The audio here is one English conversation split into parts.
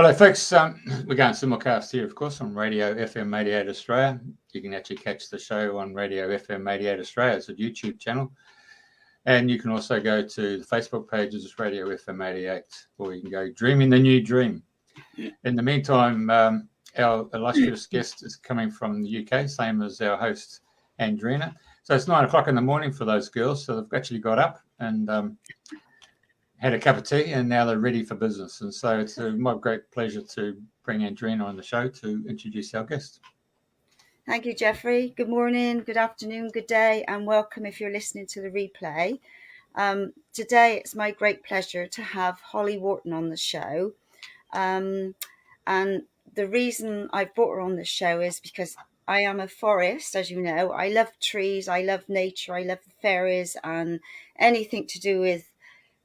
Hello, folks. We're going simulcast here, of course, on Radio FM88 Australia. You can actually catch the show on Radio FM88 Australia. It's a YouTube channel. And you can also go to the Facebook pages, Radio FM88, or you can go Dreaming the New Dream. In the meantime, our illustrious guest is coming from the UK, same as our host, Andrena. So it's 9 o'clock in the morning for those girls. So they've actually got up and had a cup of tea, and now they're ready for business. And so it's my great pleasure to bring Andrena on the show to introduce our guest. Thank you, Jeffrey. Good morning, good afternoon, good day, and welcome if you're listening to the replay. Today, it's my great pleasure to have Holly Worton on the show. And the reason I've brought her on the show is because I am a forest, as you know. I love trees, I love nature, I love the fairies and anything to do with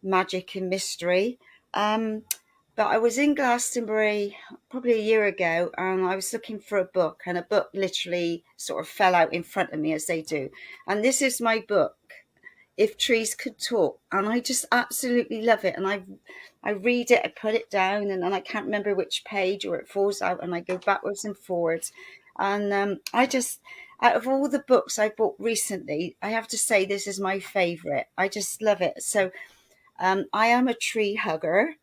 magic and mystery. But I was in Glastonbury probably a year ago, and I was looking for a book, and a book literally sort of fell out in front of me, as they do. And this is my book, If Trees Could Talk, and I just absolutely love it. And I read it, I put it down, and then I can't remember which page, or it falls out, and I go backwards and forwards. And I just, out of all the books I bought recently, I have to say this is my favourite. I just love it. So I am a tree hugger.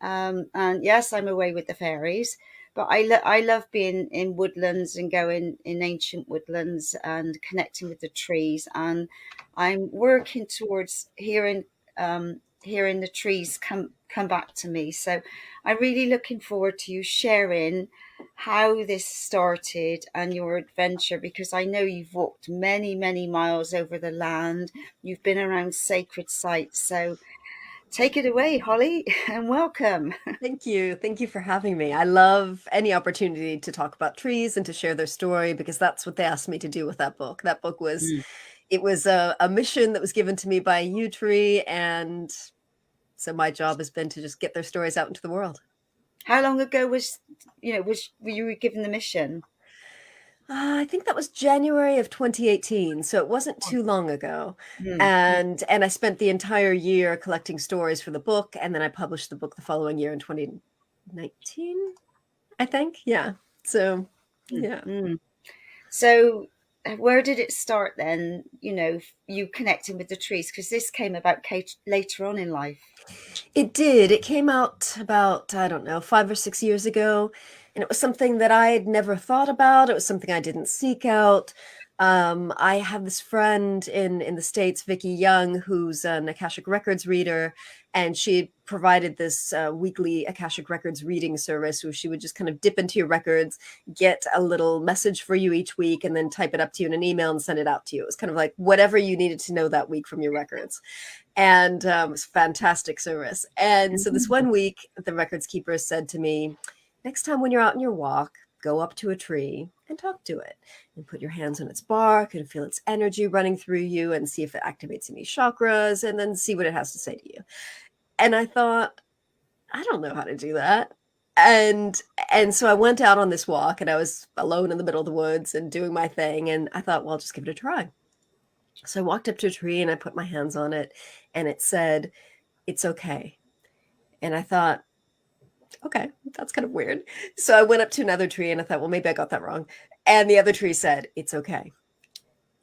And yes, I'm away with the fairies, but I love being in woodlands and going in ancient woodlands and connecting with the trees. And I'm working towards hearing the trees come back to me. So I'm really looking forward to you sharing how this started and your adventure, because I know you've walked many, many miles over the land. You've been around sacred sites. So take it away, Holly, and welcome. Thank you. Thank you for having me. I love any opportunity to talk about trees and to share their story, because that's what they asked me to do with that book. That book was, it was a mission that was given to me by a yew tree, and so my job has been to just get their stories out into the world. How long ago were you given the mission? I think that was January of 2018, so it wasn't too long ago. And I spent the entire year collecting stories for the book, and then I published the book the following year in 2019, I think. Yeah. So, yeah. So where did it start then, you connecting with the trees? Because this came about later on in life. It did. It came out about, 5 or 6 years ago. And it was something that I had never thought about. It was something I didn't seek out. I have this friend in the States, Vicky Young, who's an Akashic Records reader, and she provided this weekly Akashic Records reading service where she would just kind of dip into your records, get a little message for you each week, and then type it up to you in an email and send it out to you. It was kind of like whatever you needed to know that week from your records. And it was a fantastic service. And so this one week, the records keeper said to me, next time when you're out on your walk, go up to a tree and talk to it and put your hands on its bark and feel its energy running through you and see if it activates any chakras, and then see what it has to say to you. And I thought, I don't know how to do that. And so I went out on this walk, and I was alone in the middle of the woods and doing my thing. And I thought, well, I'll just give it a try. So I walked up to a tree and I put my hands on it, and it said, "It's okay." And I thought, okay, that's kind of weird. So I went up to another tree and I thought, well, maybe I got that wrong. And the other tree said, "It's okay."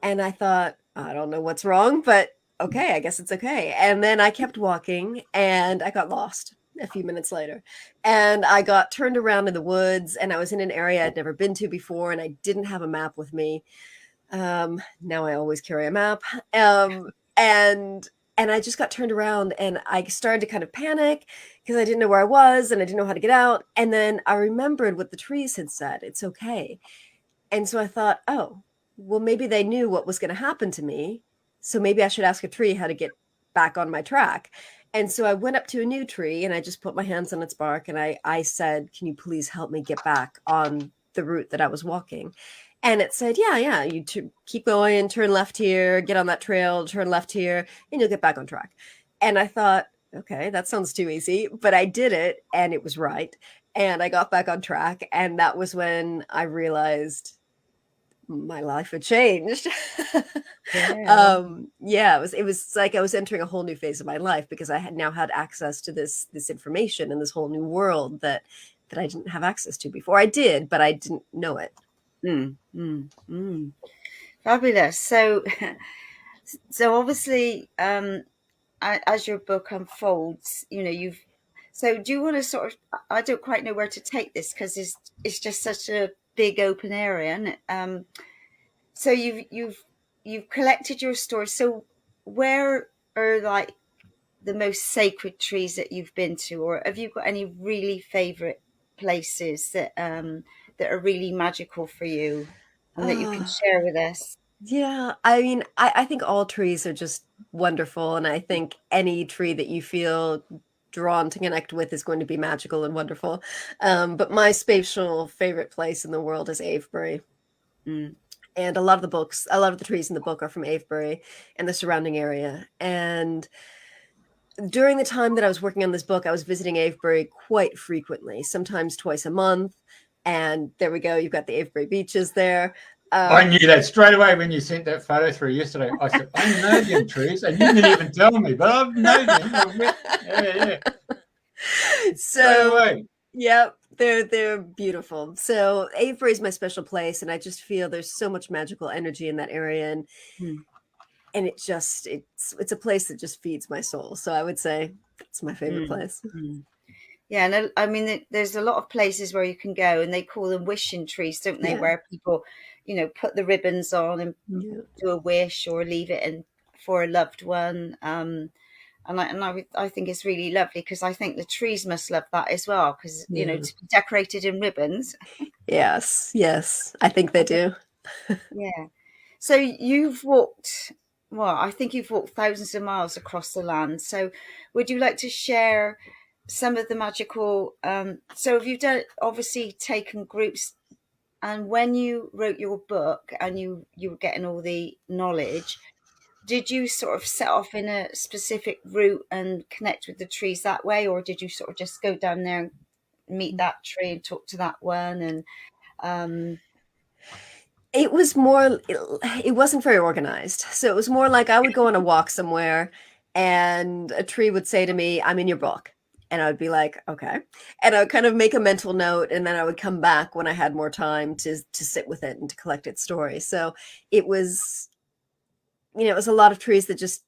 And I thought, I don't know what's wrong, but okay, I guess it's okay. And then I kept walking, and I got lost a few minutes later. And I got turned around in the woods, and I was in an area I'd never been to before, and I didn't have a map with me. Now I always carry a map. And I just got turned around, and I started to kind of panic because I didn't know where I was and I didn't know how to get out. And then I remembered what the trees had said, "It's okay." And so I thought, oh, well, maybe they knew what was going to happen to me. So maybe I should ask a tree how to get back on my track. And so I went up to a new tree, and I just put my hands on its bark, and I said, "Can you please help me get back on the route that I was walking?" And it said, yeah, you keep going, turn left here, get on that trail, turn left here, and you'll get back on track. And I thought, okay, that sounds too easy, but I did it, and it was right. And I got back on track. And that was when I realized my life had changed. Yeah. Yeah, it was like I was entering a whole new phase of my life because I had now had access to this information and this whole new world that I didn't have access to before. I did, but I didn't know it. Mm, mm, mm. Fabulous. So, so obviously, as your book unfolds, you've. So, do you want to sort of? I don't quite know where to take this because it's just such a big open area, isn't it? So you've collected your stories. So, where are like the most sacred trees that you've been to, or have you got any really favorite places that are really magical for you and that you can Oh, share with us? yeah. I mean, I think all trees are just wonderful, and I think any tree that you feel drawn to connect with is going to be magical and wonderful. But my spatial favorite place in the world is Avebury. Mm. And a lot of the trees in the book are from Avebury and the surrounding area. And during the time that I was working on this book, I was visiting Avebury quite frequently, sometimes twice a month. And there we go, you've got the Avebury beaches there. I knew that straight away when you sent that photo through yesterday. I said, I know them trees, and you didn't even tell me, but I know them. Yeah. Straight So, away. yep, they're beautiful. So Avebury is my special place, and I just feel there's so much magical energy in that area, Mm. and it's a place that just feeds my soul. So I would say it's my favorite Mm. place. Mm. Yeah, and I mean, there's a lot of places where you can go, and they call them wishing trees, don't they? Yeah. Where people, put the ribbons on and Yeah. do a wish or leave it in for a loved one. And I think it's really lovely because I think the trees must love that as well because Yeah. to be decorated in ribbons. Yes, I think they do. Yeah. So you've walked, well, I think you've walked thousands of miles across the land. So would you like to share some of the magical? So have you done obviously taken groups, and when you wrote your book and you were getting all the knowledge, did you sort of set off in a specific route and connect with the trees that way, or did you sort of just go down there and meet that tree and talk to that one? And um, It was more, it wasn't very organized. So it was more like I would go on a walk somewhere and a tree would say to me, I'm in your book. And I would be like, okay. And I would kind of make a mental note, and then I would come back when I had more time to sit with it and to collect its story. So it was, it was a lot of trees that just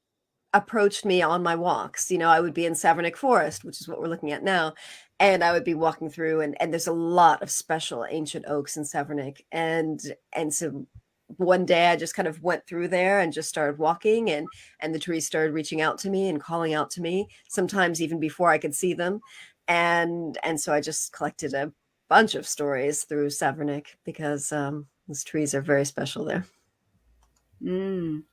approached me on my walks. I would be in Savernake Forest, which is what we're looking at now, and I would be walking through, and there's a lot of special ancient oaks in Savernake, and so one day I just kind of went through there and just started walking, and the trees started reaching out to me and calling out to me, sometimes even before I could see them, and so I just collected a bunch of stories through Savernake because those trees are very special there. mm.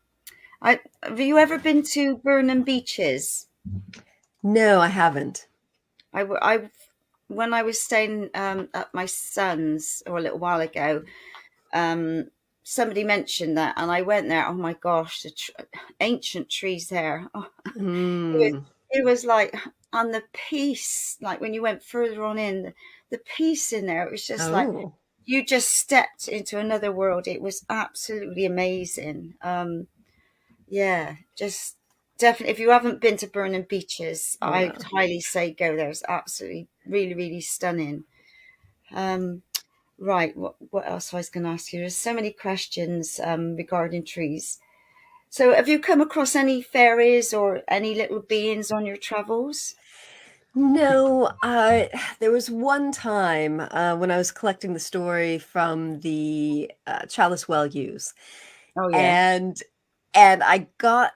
Have you ever been to Burnham Beeches? No, I haven't. I when I was staying at my son's or a little while ago, um, somebody mentioned that, and I went there. Oh my gosh, ancient trees there. Oh, Mm. it was like, and the peace, like when you went further on in, the peace in there, it was just like Oh. you just stepped into another world. It was absolutely amazing. Yeah, just definitely. If you haven't been to Burnham Beeches, I Yeah. would highly say go there. It's absolutely, really, really stunning. Um, right, what else was I going to ask you? There's so many questions regarding trees. So, have you come across any fairies or any little beings on your travels? No, there was one time when I was collecting the story from the Chalice Well use, Oh yeah. and and I got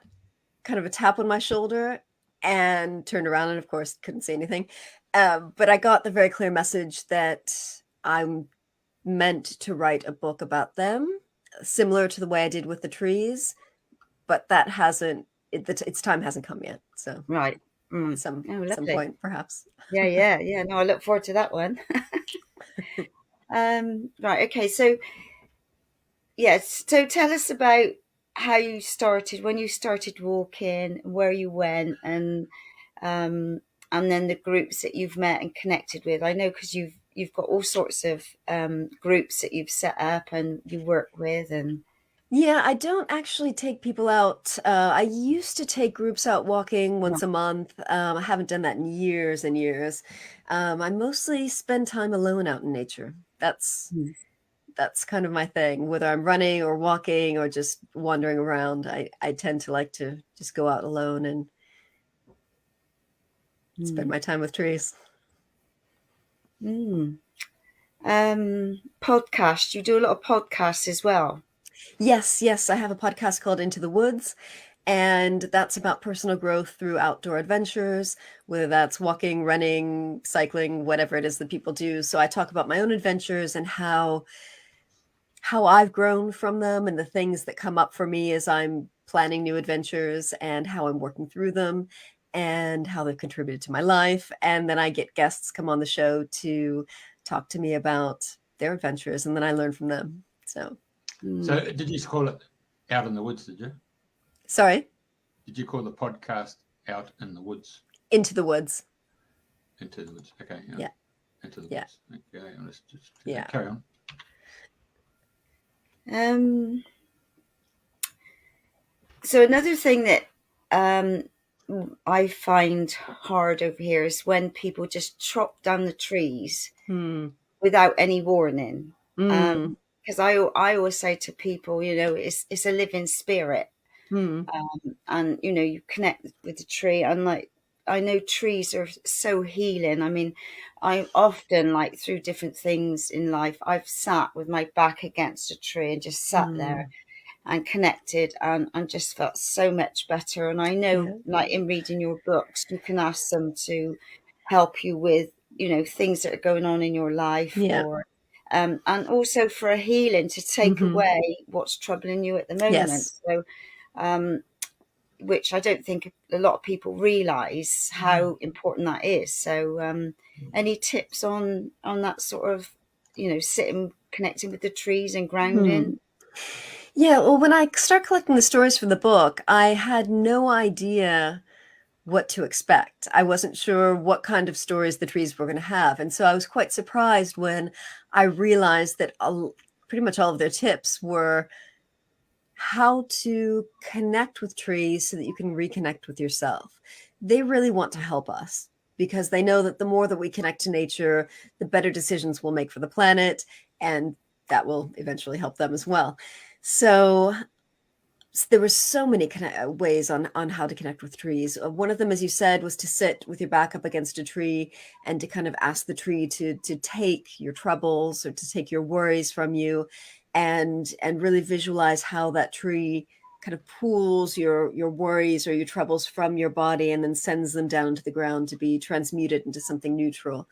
kind of a tap on my shoulder and turned around and of course couldn't say anything. But I got the very clear message that I'm meant to write a book about them, similar to the way I did with the trees, but that its time hasn't come yet. So Right. Mm. some Oh, some lovely. point perhaps. Yeah. No, I look forward to that one. Right. Okay. So, yes. So, tell us about how you started, when you started walking, where you went, um, and then the groups that you've met and connected with. I know because you've got all sorts of groups that you've set up and you work with, and Yeah, I don't actually take people out. I used to take groups out walking once a month. I haven't done that in years and years. I mostly spend time alone out in nature. That's kind of my thing, whether I'm running or walking or just wandering around. I tend to like to just go out alone and spend my time with trees. Podcast. You do a lot of podcasts as well. Yes, I have a podcast called Into the Woods, and that's about personal growth through outdoor adventures, whether that's walking, running, cycling, whatever it is that people do. So I talk about my own adventures and how I've grown from them and the things that come up for me as I'm planning new adventures and how I'm working through them and how they've contributed to my life. And then I get guests come on the show to talk to me about their adventures, and then I learn from them. So did you call it Out in the Woods, did you? Sorry? Did you call the podcast Out in the Woods? Into the Woods. Into the Woods. Okay. Yeah. Into the Yeah. Woods. Okay. Let's just Yeah. carry on. So another thing that I find hard over here is when people just chop down the trees without any warning. Because I always say to people, it's a living spirit, and you connect with the tree. And like, I know trees are so healing. I mean, I often, like, through different things in life, I've sat with my back against a tree and just sat there and connected and just felt so much better. And I know, like, in reading your books, you can ask them to help you with, things that are going on in your life, or and also for a healing, to take away what's troubling you at the moment. So which I don't think a lot of people realize how important that is. So any tips on that sort of, sitting, connecting with the trees and grounding? Yeah, well, when I started collecting the stories for the book, I had no idea what to expect. I wasn't sure what kind of stories the trees were going to have. And so I was quite surprised when I realized that pretty much all of their tips were how to connect with trees so that you can reconnect with yourself. They really want to help us because they know that the more that we connect to nature, the better decisions we'll make for the planet, and that will eventually help them as well. So there were so many ways on how to connect with trees. One of them, as you said, was to sit with your back up against a tree and to kind of ask the tree to take your troubles or to take your worries from you, and really visualize how that tree kind of pulls your worries or your troubles from your body and then sends them down to the ground to be transmuted into something neutral.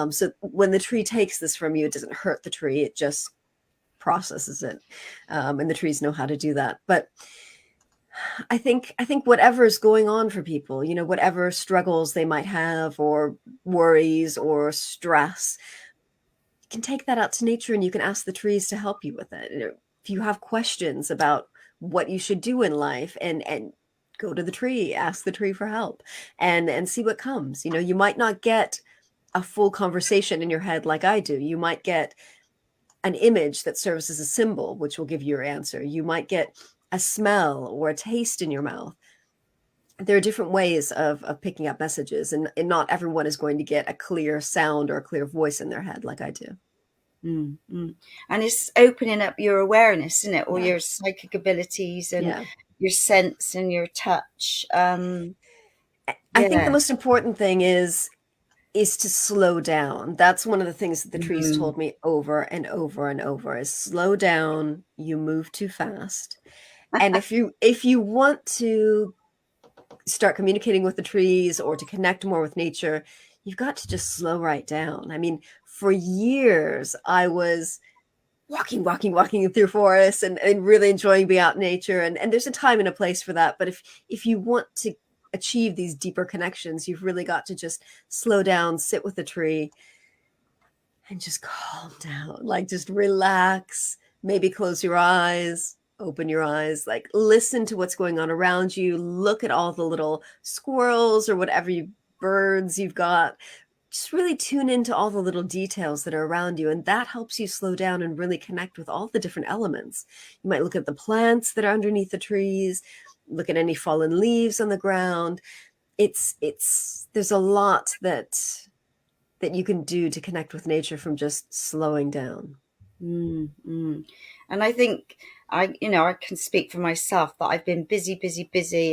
So when the tree takes this from you, it doesn't hurt the tree. It just processes it. And the trees know how to do that. But I think whatever is going on for people, whatever struggles they might have or worries or stress, you can take that out to nature and you can ask the trees to help you with it. If you have questions about what you should do in life, and go to the tree, ask the tree for help, and see what comes. You might not get a full conversation in your head like I do. You might get an image that serves as a symbol, which will give you your answer. You might get a smell or a taste in your mouth. There are different ways of picking up messages, and not everyone is going to get a clear sound or a clear voice in their head like I do. And it's opening up your awareness, isn't it? Or your psychic abilities and your sense and your touch. I think the most important thing is to slow down. That's one of the things that the trees told me over and over and over is slow down. You move too fast. And if you want to start communicating with the trees or to connect more with nature, you've got to just slow right down. I mean, for years, I was walking through forests and really enjoying being out in nature. And there's a time and a place for that. But if you want to achieve these deeper connections, you've really got to just slow down, sit with the tree, and just calm down. Like, just relax, maybe close your eyes, open your eyes, like listen to what's going on around you. Look at all the little squirrels or whatever birds you've got. just really tune into all the little details that are around you. And that helps you slow down and really connect with all the different elements. You might look at the plants that are underneath the trees, look at any fallen leaves on the ground. There's a lot that you can do to connect with nature from just slowing down. And I think I can speak for myself that I've been busy.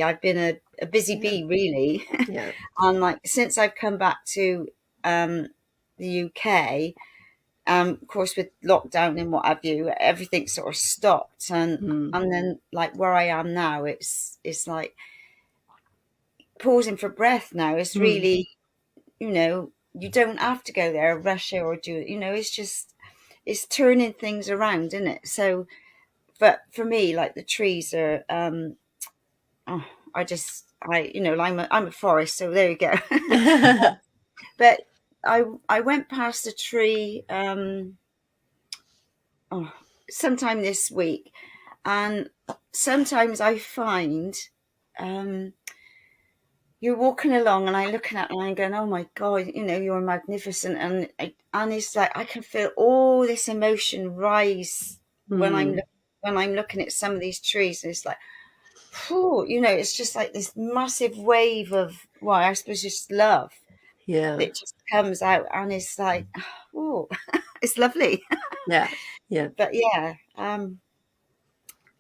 I've been a busy bee, really. Yeah. And like since I've come back to the UK, of course with lockdown and what have you, everything sort of stopped, and then like where I am now, it's like pausing for breath now. It's really, you don't have to go there, Russia, or do it. It's turning things around, isn't it? So, but for me, like the trees are, I'm a forest, so there you go. But I went past a tree sometime this week, and sometimes I find you're walking along and I'm looking at it and I'm going, oh my God, you're magnificent. And it's like, I can feel all this emotion rise when I'm looking at some of these trees. And it's like, whew, it's just like this massive wave of, well, I suppose just love. Yeah. That just comes out, and it's like, oh, it's lovely. Yeah. Yeah. But yeah.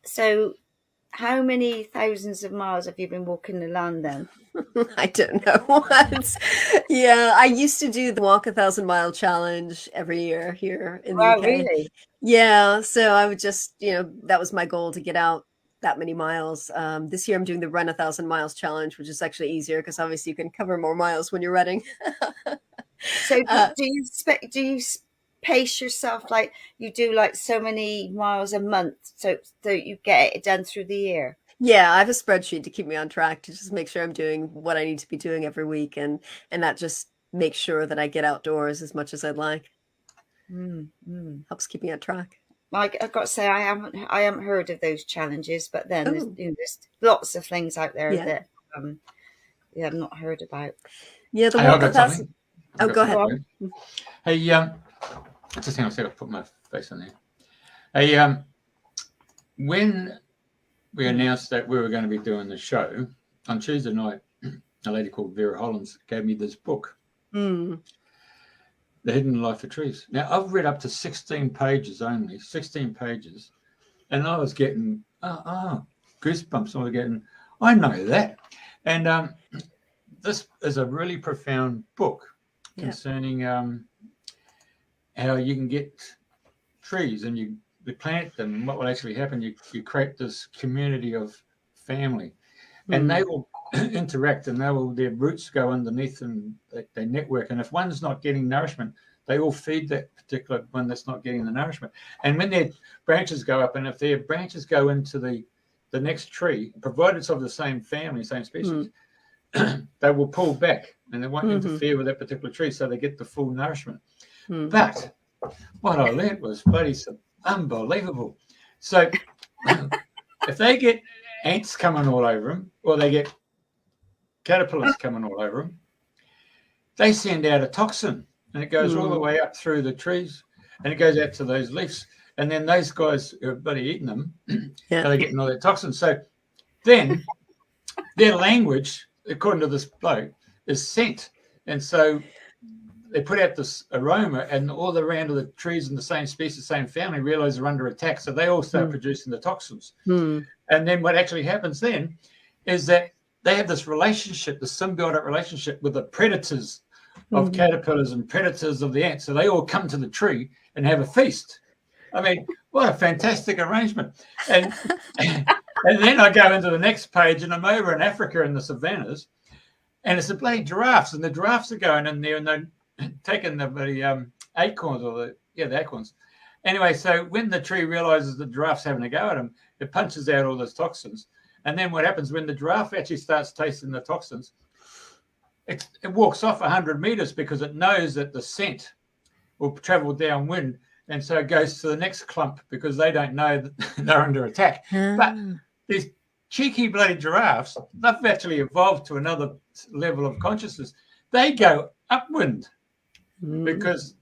So how many thousands of miles have you been walking the land then? I don't know. Yeah, I used to do the Walk 1,000-Mile Challenge every year here in the UK. Really? Yeah, so I would just, that was my goal, to get out that many miles. This year I'm doing the Run 1,000 Miles Challenge, which is actually easier because obviously you can cover more miles when you're running. So do you pace yourself like you do, like so many miles a month, so you get it done through the year? Yeah, I have a spreadsheet to keep me on track, to just make sure I'm doing what I need to be doing every week, and that just makes sure that I get outdoors as much as I'd like. Helps keep me on track. Like I've got to say, I haven't heard of those challenges, but then there's lots of things out there that I've not heard about. Yeah, the Walk 1,000. Oh, go ahead. Hey, just hang on a second. I'll put my face on there. Hey, when we announced that we were going to be doing the show on Tuesday night, a lady called Vera Hollins gave me this book, The Hidden Life of Trees. Now, I've read up to 16 pages only, 16 pages, and I was getting goosebumps. I know that. And this is a really profound book concerning how you can get trees and you plant them, and what will actually happen. You create this community of family, and they will interact, and their roots go underneath, and they network. And if one's not getting nourishment, they all feed that particular one that's not getting the nourishment. And when their branches go up, and if their branches go into the next tree, provided it's of the same family, same species, they will pull back and they won't interfere with that particular tree, so they get the full nourishment. But what I learned was bloody unbelievable. So if they get ants coming all over them, or they get caterpillars coming all over them, they send out a toxin, and it goes all the way up through the trees, and it goes out to those leaves, and then those guys are bloody eating them, they're getting all that toxin. So then their language, according to this bloke, is scent, and so they put out this aroma, and all the round of the trees in the same species, same family, realize they're under attack, so they all start producing the toxins. And then what actually happens then is that they have this relationship, the symbiotic relationship with the predators of caterpillars and predators of the ants. So they all come to the tree and have a feast. I mean, what a fantastic arrangement. And then I go into the next page, and I'm over in Africa in the savannas, and it's the bloody giraffes, and the giraffes are going in there, and they're taking the acorns, or the acorns. Anyway, so when the tree realizes the giraffe's having a go at him, it punches out all those toxins. And then what happens when the giraffe actually starts tasting the toxins, it walks off 100 meters, because it knows that the scent will travel downwind, and so it goes to the next clump, because they don't know that they're under attack. But these cheeky bloody giraffes, they've actually evolved to another level of consciousness. They go upwind because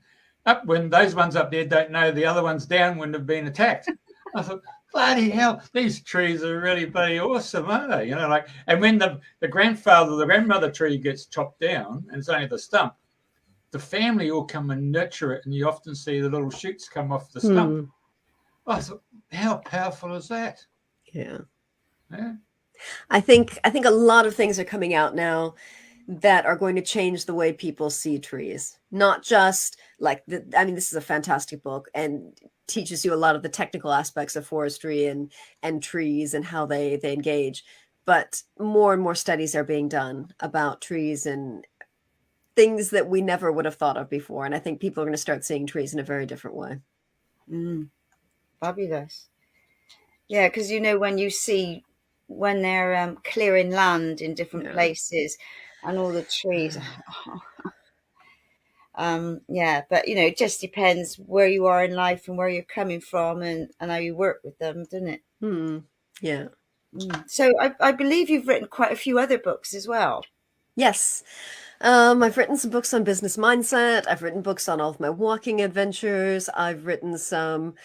up when those ones up there don't know the other ones down wouldn't have been attacked. I thought, bloody hell, these trees are really bloody awesome, aren't they? You know, like, and when the grandmother tree gets chopped down and it's only the stump, the family all come and nurture it, and you often see the little shoots come off the stump. I thought, how powerful is that? Yeah. Yeah. I think a lot of things are coming out now that are going to change the way people see trees. Not just like this is a fantastic book and teaches you a lot of the technical aspects of forestry and trees and how they engage. But more and more studies are being done about trees and things that we never would have thought of before. And I think people are going to start seeing trees in a very different way. Fabulous. Yeah, because when they're clearing land in different places and all the trees. But it just depends where you are in life and where you're coming from and how you work with them, doesn't it? Yeah. So I believe you've written quite a few other books as well. Yes. I've written some books on business mindset. I've written books on all of my walking adventures. I've written some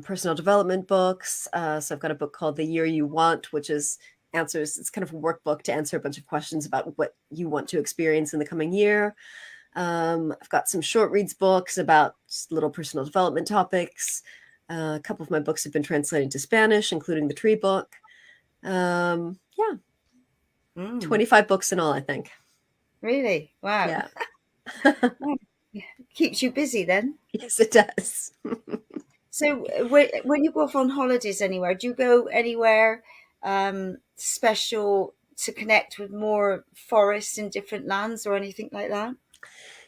personal development books. So I've got a book called The Year You Want, which is it's kind of a workbook to answer a bunch of questions about what you want to experience in the coming year. I've got some short reads books about just little personal development topics. A couple of my books have been translated into Spanish, including the tree book. 25 books in all, I think. Really? Wow. Yeah. Keeps you busy then. Yes, it does. So when you go off on holidays anywhere, do you go anywhere special to connect with more forests in different lands or anything like that?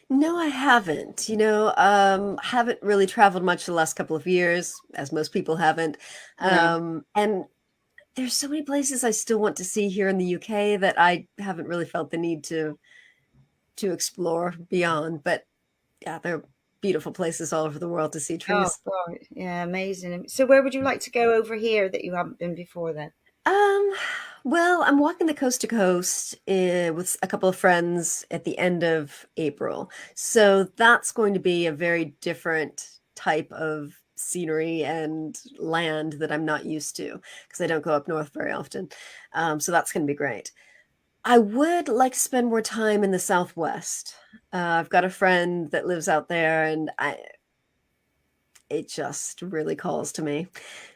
No, I haven't. Haven't really traveled much the last couple of years, as most people haven't. And there's so many places I still want to see here in the UK that I haven't really felt the need to explore beyond. But yeah, there are beautiful places all over the world to see trees. Oh, God. Yeah, amazing. So where would you like to go over here that you haven't been before then? Well, I'm walking the coast to coast with a couple of friends at the end of April. So that's going to be a very different type of scenery and land that I'm not used to because I don't go up north very often. So that's going to be great. I would like to spend more time in the Southwest. I've got a friend that lives out there and it just really calls to me.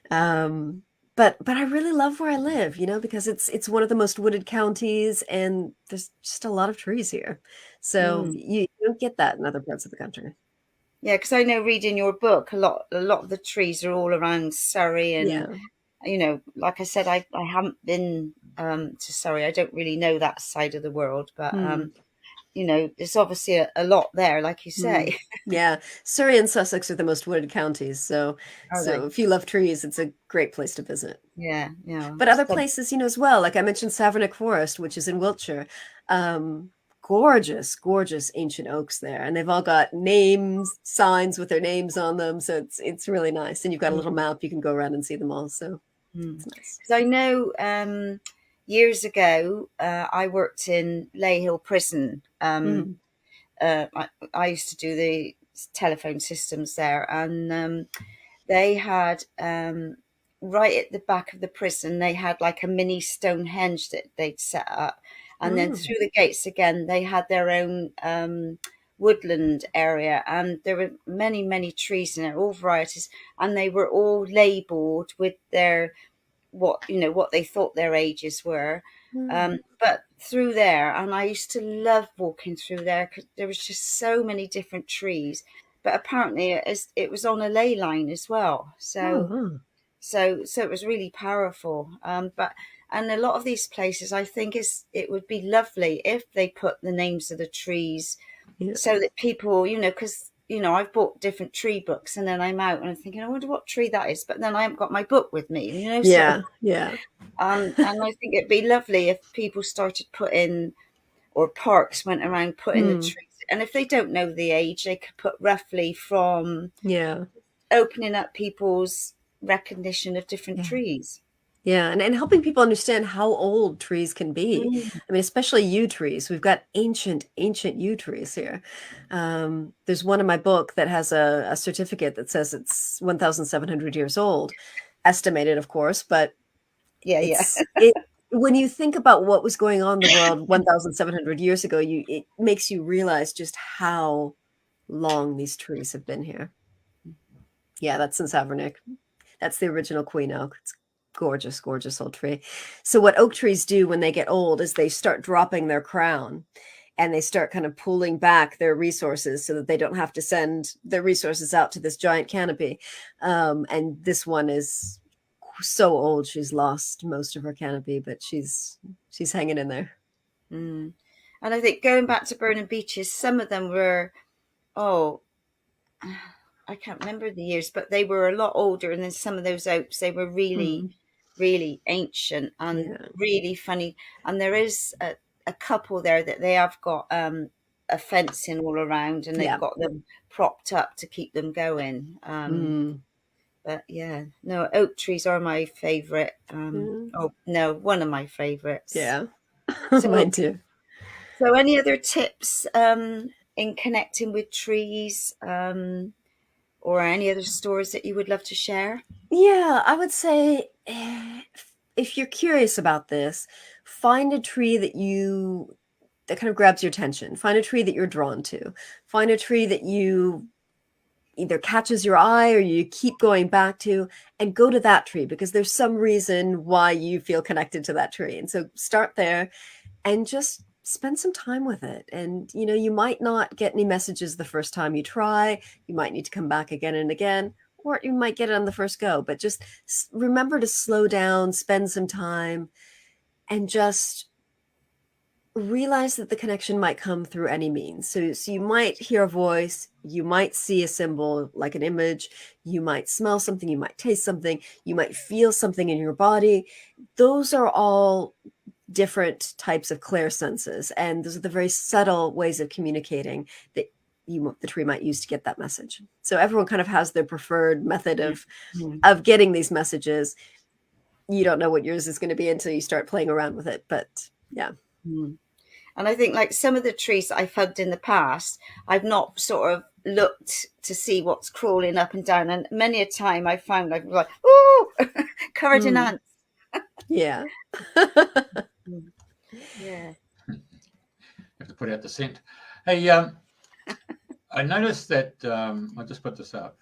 But I really love where I live, because it's one of the most wooded counties and there's just a lot of trees here. So you don't get that in other parts of the country. Yeah, because I know reading your book, a lot of the trees are all around Surrey and like I said, I haven't been to Surrey. I don't really know that side of the world, but there's obviously a lot there, like you say. Yeah, Surrey and Sussex are the most wooded counties, so if you love trees, it's a great place to visit. Yeah. But other places, as well, like I mentioned Savernake Forest, which is in Wiltshire. Gorgeous ancient oaks there, and they've all got signs with their names on them, so it's really nice. And you've got a little map, you can go around and see them all, so it's nice. Because I know years ago I worked in Ley Hill Prison. I used to do the telephone systems there, and they had right at the back of the prison they had like a mini Stonehenge that they'd set up. And then through the gates again, they had their own woodland area, and there were many, many trees in there, all varieties, and they were all labelled with their what they thought their ages were. But through there, and I used to love walking through there because there was just so many different trees. But apparently, it was on a ley line as well, so it was really powerful. And a lot of these places, I think it would be lovely if they put the names of the trees so that people, because, I've bought different tree books and then I'm out and I'm thinking, I wonder what tree that is. But then I haven't got my book with me, Yeah. And I think it'd be lovely if people started putting, or parks went around putting the trees. And if they don't know the age, they could put roughly from opening up people's recognition of different trees. Yeah, and helping people understand how old trees can be. Mm. I mean, especially yew trees. We've got ancient yew trees here. There's one in my book that has a certificate that says it's 1,700 years old, estimated, of course, but Yeah, yeah. it when you think about what was going on in the world 1,700 years ago, it makes you realize just how long these trees have been here. Yeah, that's in Savernake. That's the original queen oak. It's gorgeous, gorgeous old tree. So what oak trees do when they get old is they start dropping their crown and they start kind of pulling back their resources so that they don't have to send their resources out to this giant canopy. And this one is so old, she's lost most of her canopy, but she's hanging in there. Mm. And I think going back to Burnham Beeches, some of them were, I can't remember the years, but they were a lot older. And then some of those oaks, they were really, really ancient and really funny. And there is a couple there that they have got a fencing all around, and they've got them propped up to keep them going. But yeah, no, oak trees are my favorite. Oh no, one of my favorites. Yeah, so, mine too. So any other tips in connecting with trees, or any other stories that you would love to share? Yeah, I would say if you're curious about this, find a tree that kind of grabs your attention. Find a tree that you're drawn to. Find a tree that you either catches your eye or you keep going back to, and go to that tree because there's some reason why you feel connected to that tree. And so start there and just spend some time with it. And, you might not get any messages the first time you try. You might need to come back again and again, or you might get it on the first go. But just remember to slow down, spend some time, and just realize that the connection might come through any means. So you might hear a voice, you might see a symbol like an image, you might smell something, you might taste something, you might feel something in your body. Those are all different types of clairsenses, and those are the very subtle ways of communicating that the tree might use to get that message. So everyone kind of has their preferred method of getting these messages. You don't know what yours is going to be until you start playing around with it, but yeah. And I think like some of the trees that I've hugged in the past, I've not sort of looked to see what's crawling up and down. And many a time I found I've like, oh, covered in ants. Yeah. Yeah. You have to put out the scent. Hey, I noticed that, I'll just put this up.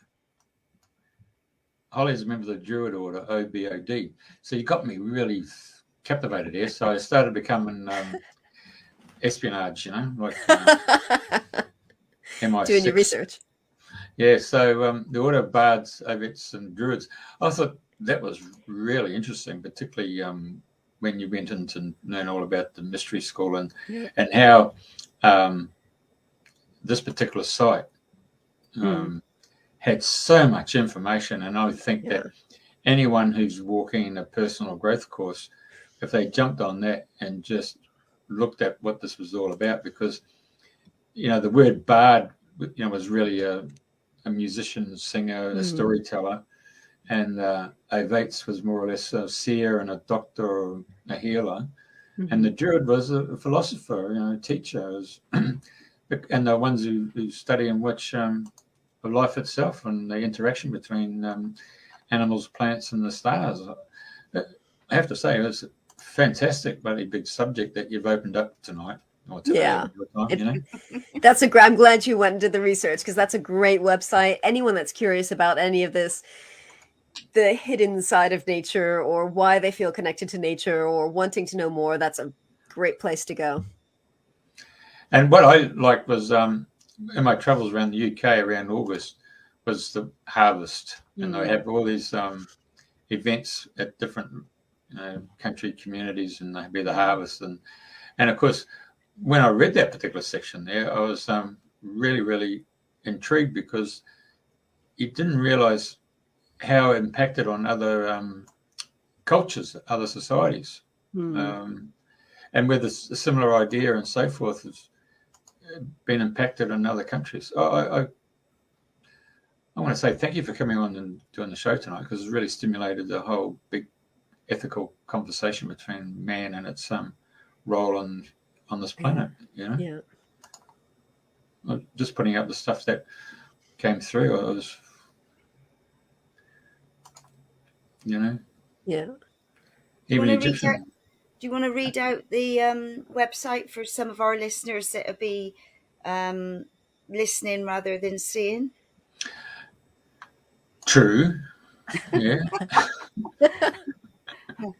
Holly's a member of the Druid order, OBOD. So you got me really captivated here. So I started becoming espionage, like MI6. Doing your research. Yeah, so the order of bards, ovids, and druids. I thought that was really interesting, particularly when you went in to learn all about the mystery school and how this particular site had so much information. And I think that anyone who's walking a personal growth course, if they jumped on that and just looked at what this was all about, because the word bard was really a musician, singer, a storyteller, and Ovates was more or less a seer and a doctor or a healer, and the Druid was a philosopher, a teacher, and the ones who study and watch life itself and the interaction between animals, plants, and the stars. I have to say, it was a fantastic, bloody big subject that you've opened up tonight. Or today, That's I'm glad you went and did the research, because that's a great website. Anyone that's curious about any of this, the hidden side of nature, or why they feel connected to nature, or wanting to know more, that's a great place to go. And what I liked was in my travels around the UK around August was the harvest, and they have all these events at different country communities, and they be the harvest, and of course when I read that particular section there, I was really, really intrigued, because you didn't realize how it impacted on other cultures, other societies, and whether a similar idea and so forth has been impacted in other countries. I want to say thank you for coming on and doing the show tonight, because it's really stimulated the whole big ethical conversation between man and its role on this planet. You know, just putting up the stuff that came through. I was, you know, even Egyptian. Do you want to read out the website for some of our listeners that will be listening rather than seeing? True. Yeah.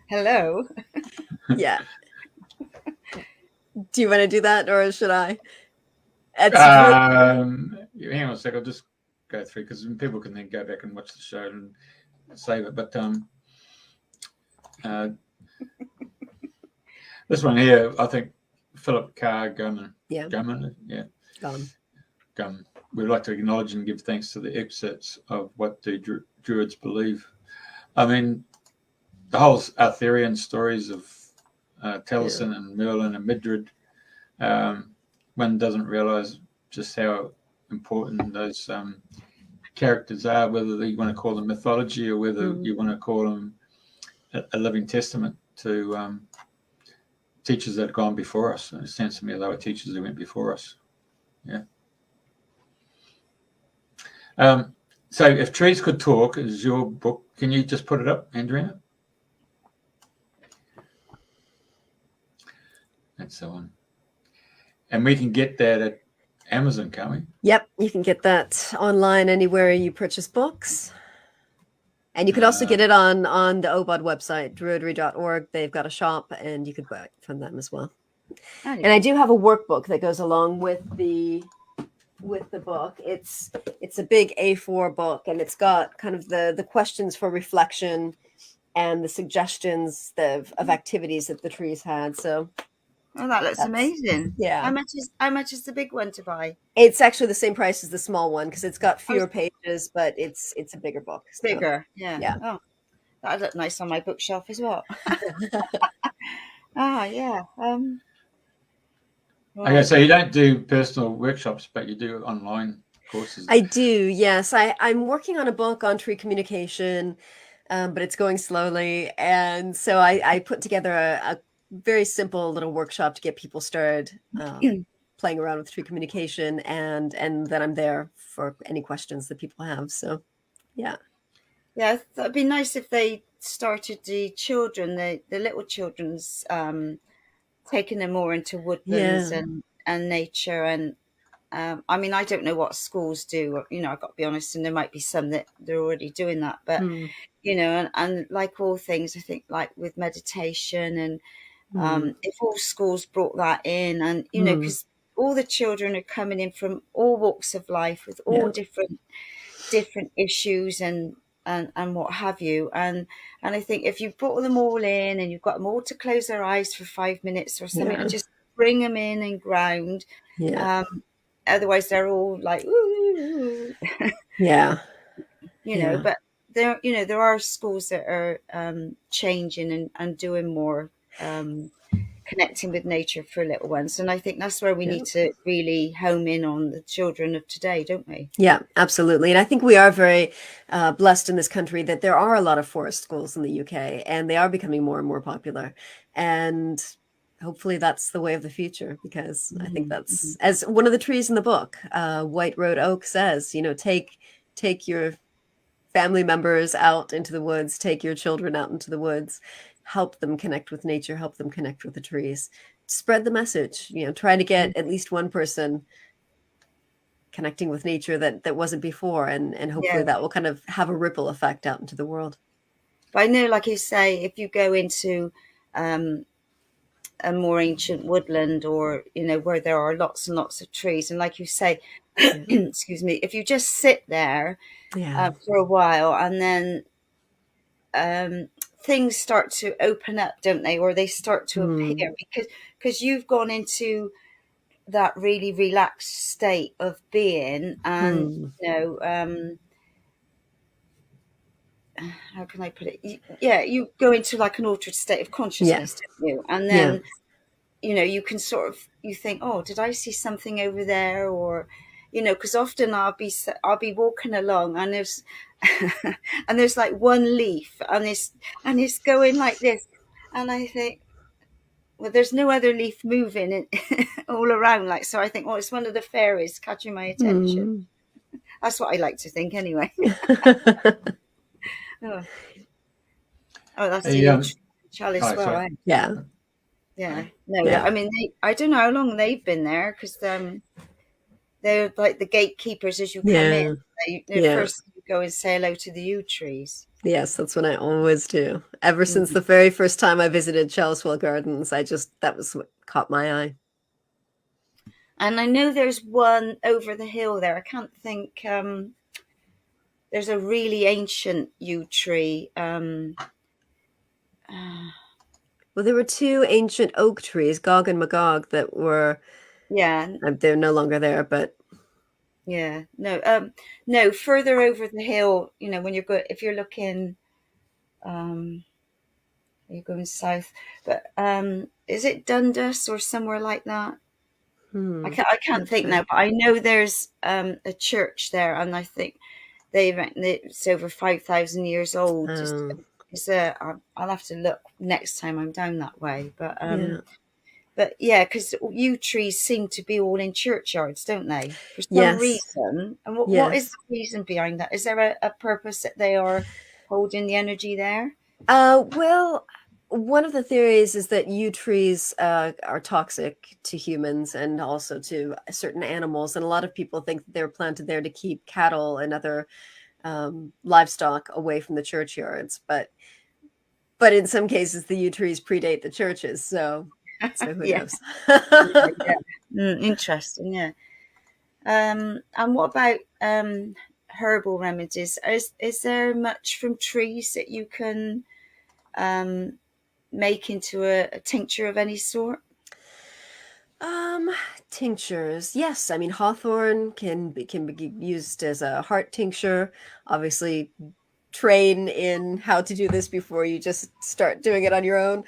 Hello. Yeah. Do you want to do that, or should I? Hang on a sec. I'll just go through, because people can then go back and watch the show and save it. But this one here, I think Philip Carr Gumman. Gum. We'd like to acknowledge and give thanks to the excerpts of what the Druids believe. I mean, the whole Arthurian stories of Taliesin and Merlin and Midred, one doesn't realise just how important those characters are, whether you want to call them mythology or whether you want to call them a living testament to teachers that have gone before us. It sounds to me they were teachers who went before us. Yeah. So If Trees Could Talk is your book. Can you just put it up, Andrena? That's the one. And we can get that at Amazon, can't we? Yep, you can get that online anywhere you purchase books. And you can also get it on the OBOD website, druidry.org. They've got a shop, and you could buy it from them as well. And I do have a workbook that goes along with the book. It's a big A4 book, and it's got kind of the questions for reflection and the suggestions of activities that the trees had. So that looks amazing. Yeah. How much is the big one to buy? It's actually the same price as the small one, because it's got fewer pages, but it's a bigger book. So. Bigger, yeah. Oh, that'd look nice on my bookshelf as well. Yeah. Right. Okay, so you don't do personal workshops, but you do online courses. I do, yes. I'm working on a book on tree communication, but it's going slowly. And so I put together a very simple little workshop to get people started playing around with tree communication, and then I'm there for any questions that people have. So, yeah. Yeah, that'd be nice if they started the children, the little children's, taking them more into woodlands and nature. And I mean, I don't know what schools do, you know, I've got to be honest, and there might be some that they're already doing that, but you know, and like all things, I think like with meditation and if all schools brought that in, and you know, because all the children are coming in from all walks of life with all different issues and what have you, and I think if you put them all in and you've got them all to close their eyes for 5 minutes or something and just bring them in and ground, otherwise they're all like ooh. You know, but there are schools that are changing and doing more connecting with nature for little ones, and I think that's where we need to really home in on the children of today, don't we? Yeah, absolutely. And I think we are very blessed in this country that there are a lot of forest schools in the UK, and they are becoming more and more popular, and hopefully that's the way of the future, because I think that's, as one of the trees in the book, White Road Oak says, you know, take your family members out into the woods, take your children out into the woods, help them connect with nature, help them connect with the trees, spread the message, you know, try to get at least one person connecting with nature that wasn't before, and hopefully that will kind of have a ripple effect out into the world. But I know, like you say, if you go into a more ancient woodland, or you know, where there are lots and lots of trees, and like you say, excuse me, if you just sit there for a while, and then things start to open up, don't they? Or they start to appear, because you've gone into that really relaxed state of being, and you know, how can I put it? You go into like an altered state of consciousness, don't you? And then you know, you can sort of, you think, oh, did I see something over there? Or you know, because often I'll be walking along, and there's and there's like one leaf, and it's going like this, and I think, well, there's no other leaf moving all around, like, so I think, well, it's one of the fairies catching my attention. That's what I like to think, anyway. Oh, that's the chalice. Well, yeah. No, I mean, I don't know how long they've been there, because they're like the gatekeepers as you come in. First you go and say hello to the yew trees. Yes, that's what I always do. Ever since the very first time I visited Chalicewell Gardens, that was what caught my eye. And I know there's one over the hill there. I can't think. There's a really ancient yew tree. Well, there were two ancient oak trees, Gog and Magog, that were. Yeah. They're no longer there, but. Yeah. No. Further over the hill, when if you're looking, you're going south, but is it Dundas or somewhere like that? I can't think now, but I know there's a church there, and I think it's over 5,000 years old. I'll have to look next time I'm down that way, but because yew trees seem to be all in churchyards, don't they? For some reason. And what is the reason behind that? Is there a purpose that they are holding the energy there? Well, one of the theories is that yew trees are toxic to humans and also to certain animals. And a lot of people think that they were planted there to keep cattle and other livestock away from the churchyards. But in some cases, the yew trees predate the churches. So who knows? Interesting, yeah. And what about herbal remedies? Is there much from trees that you can make into a tincture of any sort? Tinctures, yes. I mean, hawthorn can be used as a heart tincture. Obviously, train in how to do this before you just start doing it on your own.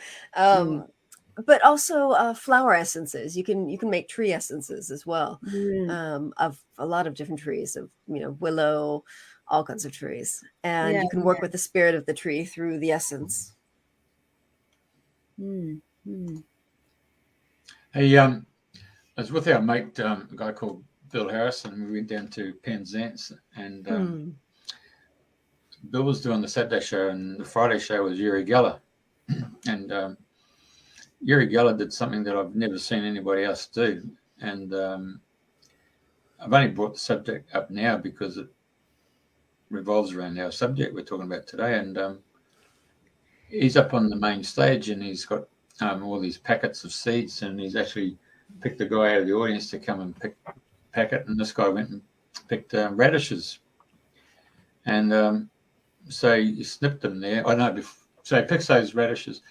But also flower essences. You can make tree essences as well, of a lot of different trees, of willow, all kinds of trees, and you can work with the spirit of the tree through the essence. Hey, I was with our mate, a guy called Bill Harrison. We went down to Penzance, and Bill was doing the Saturday show, and the Friday show was Uri Geller, and Uri Geller did something that I've never seen anybody else do, and I've only brought the subject up now because it revolves around our subject we're talking about today. And he's up on the main stage, and he's got all these packets of seeds, and he's actually picked a guy out of the audience to come and pick a packet, and this guy went and picked radishes, and so he snipped them there. So he picks those radishes,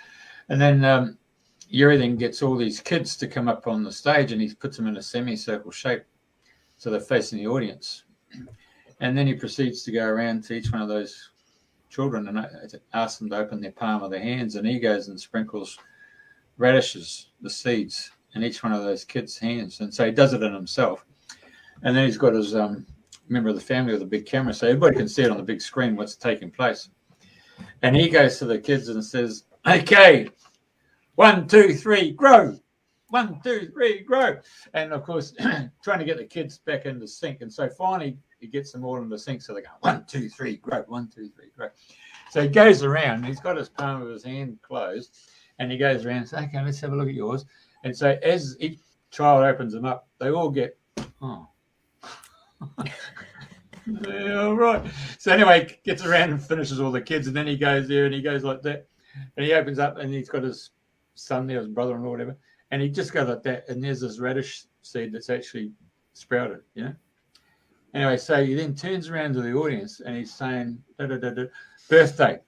and then Yuri then gets all these kids to come up on the stage, and he puts them in a semicircle shape so they're facing the audience. And then he proceeds to go around to each one of those children and asks them to open their palm of their hands, and he goes and sprinkles radishes, the seeds, in each one of those kids' hands. And so he does it in himself. And then he's got his member of the family with a big camera, so everybody can see it on the big screen what's taking place. And he goes to the kids and says, "Okay, 1, 2, 3, grow. 1, 2, 3, grow." And of course, trying to get the kids back into sync. And so finally, he gets them all into sync. So they go, 1, 2, 3, grow. 1, 2, 3, grow. So he goes around. He's got his palm of his hand closed, and he goes around and says, "Okay, let's have a look at yours." And so as each child opens them up, they all get, "Oh." Yeah, all right. So anyway, gets around and finishes all the kids, and then he goes there and he goes like that, and he opens up and he's got his son there, his brother-in-law, whatever, and he just goes like that, and there's this radish seed that's actually sprouted, Anyway, so he then turns around to the audience and he's saying, birthday,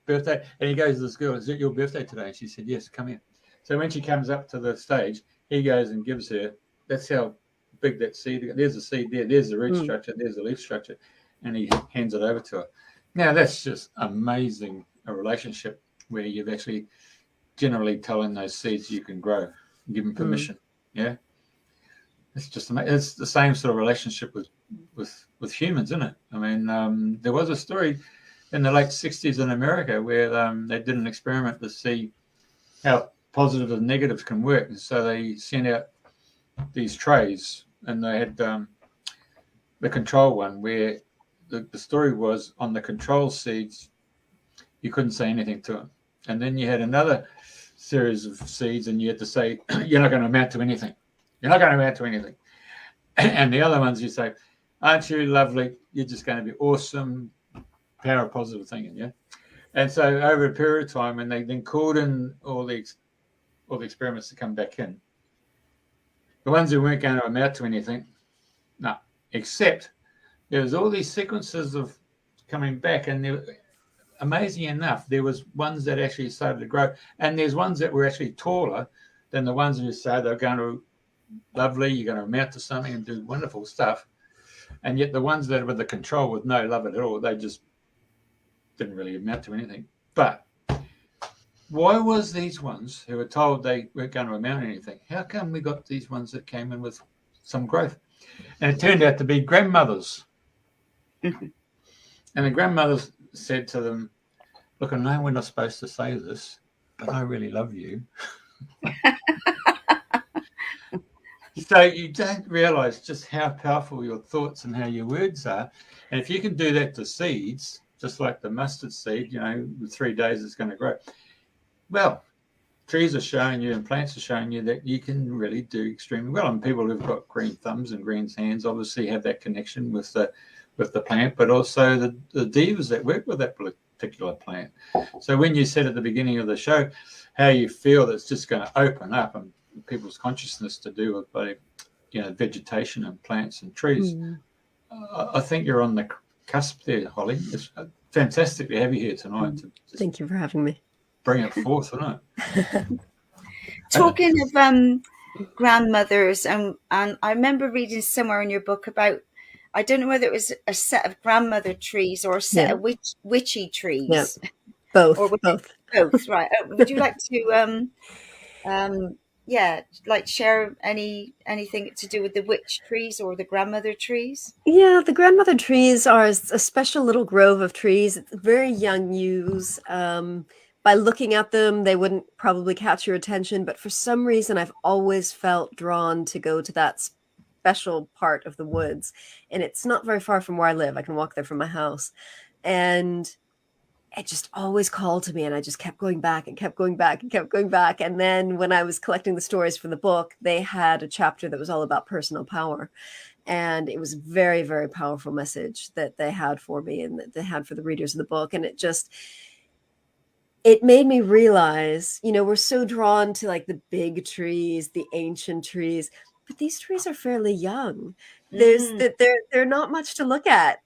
and he goes to this girl, "Is it your birthday today?" And she said, "Yes, come here." So when she comes up to the stage, he goes and gives her, that's how big that seed, there's a seed there, there's the root structure, there's the leaf structure, and he hands it over to her. Now, that's just amazing, a relationship where you've actually generally telling those seeds you can grow, give them permission. It's just amazing. It's the same sort of relationship with humans, isn't it? I mean, there was a story in the late 60s in America, where they did an experiment to see how positive and negatives can work. And so they sent out these trays, and they had the control one, where the story was on the control seeds, you couldn't say anything to them. And then you had another series of seeds, and you had to say, you're not going to amount to anything. You're not going to amount to anything. And the other ones, you say, aren't you lovely? You're just going to be awesome. Power of positive thinking, yeah. And so over a period of time, and they then called in all the experiments to come back in, the ones who weren't going to amount to anything, no, except there was all these sequences of coming back, and there, amazing enough, there was ones that actually started to grow, and there's ones that were actually taller than the ones who say they're going to lovely, you're going to amount to something and do wonderful stuff. And yet the ones that were the control with no love at all, they just didn't really amount to anything. But why was these ones who were told they weren't going to amount to anything, how come we got these ones that came in with some growth? And it turned out to be grandmothers. And the grandmothers said to them, look, I know we're not supposed to say this, but I really love you. So you don't realise just how powerful your thoughts and how your words are. And if you can do that to seeds, just like the mustard seed, you know, in 3 days it's going to grow. Well, trees are showing you and plants are showing you that you can really do extremely well. And people who've got green thumbs and green hands obviously have that connection with the plant, but also the divas that work with that particular plant. So when you said at the beginning of the show how you feel that's just going to open up and people's consciousness to do with both, you know, vegetation and plants and trees. I think you're on the cusp there, Holly. It's fantastic to have you here tonight. Thank you for having me. Bring it forth, isn't it? Talking of grandmothers, and I remember reading somewhere in your book about, I don't know whether it was a set of grandmother trees or a set of witchy trees. Yeah. Both. Or both. Both, right. Would you like to share anything to do with the witch trees or the grandmother trees? Yeah, the grandmother trees are a special little grove of trees. It's very young yews. By looking at them, they wouldn't probably catch your attention, but for some reason, I've always felt drawn to go to that special part of the woods. And it's not very far from where I live. I can walk there from my house. And it just always called to me, and I just kept going back and kept going back and kept going back. And then when I was collecting the stories for the book, they had a chapter that was all about personal power. And it was a very, very powerful message that they had for me and that they had for the readers of the book. And it made me realize, you know, we're so drawn to like the big trees, the ancient trees, but these trees are fairly young. They're not much to look at.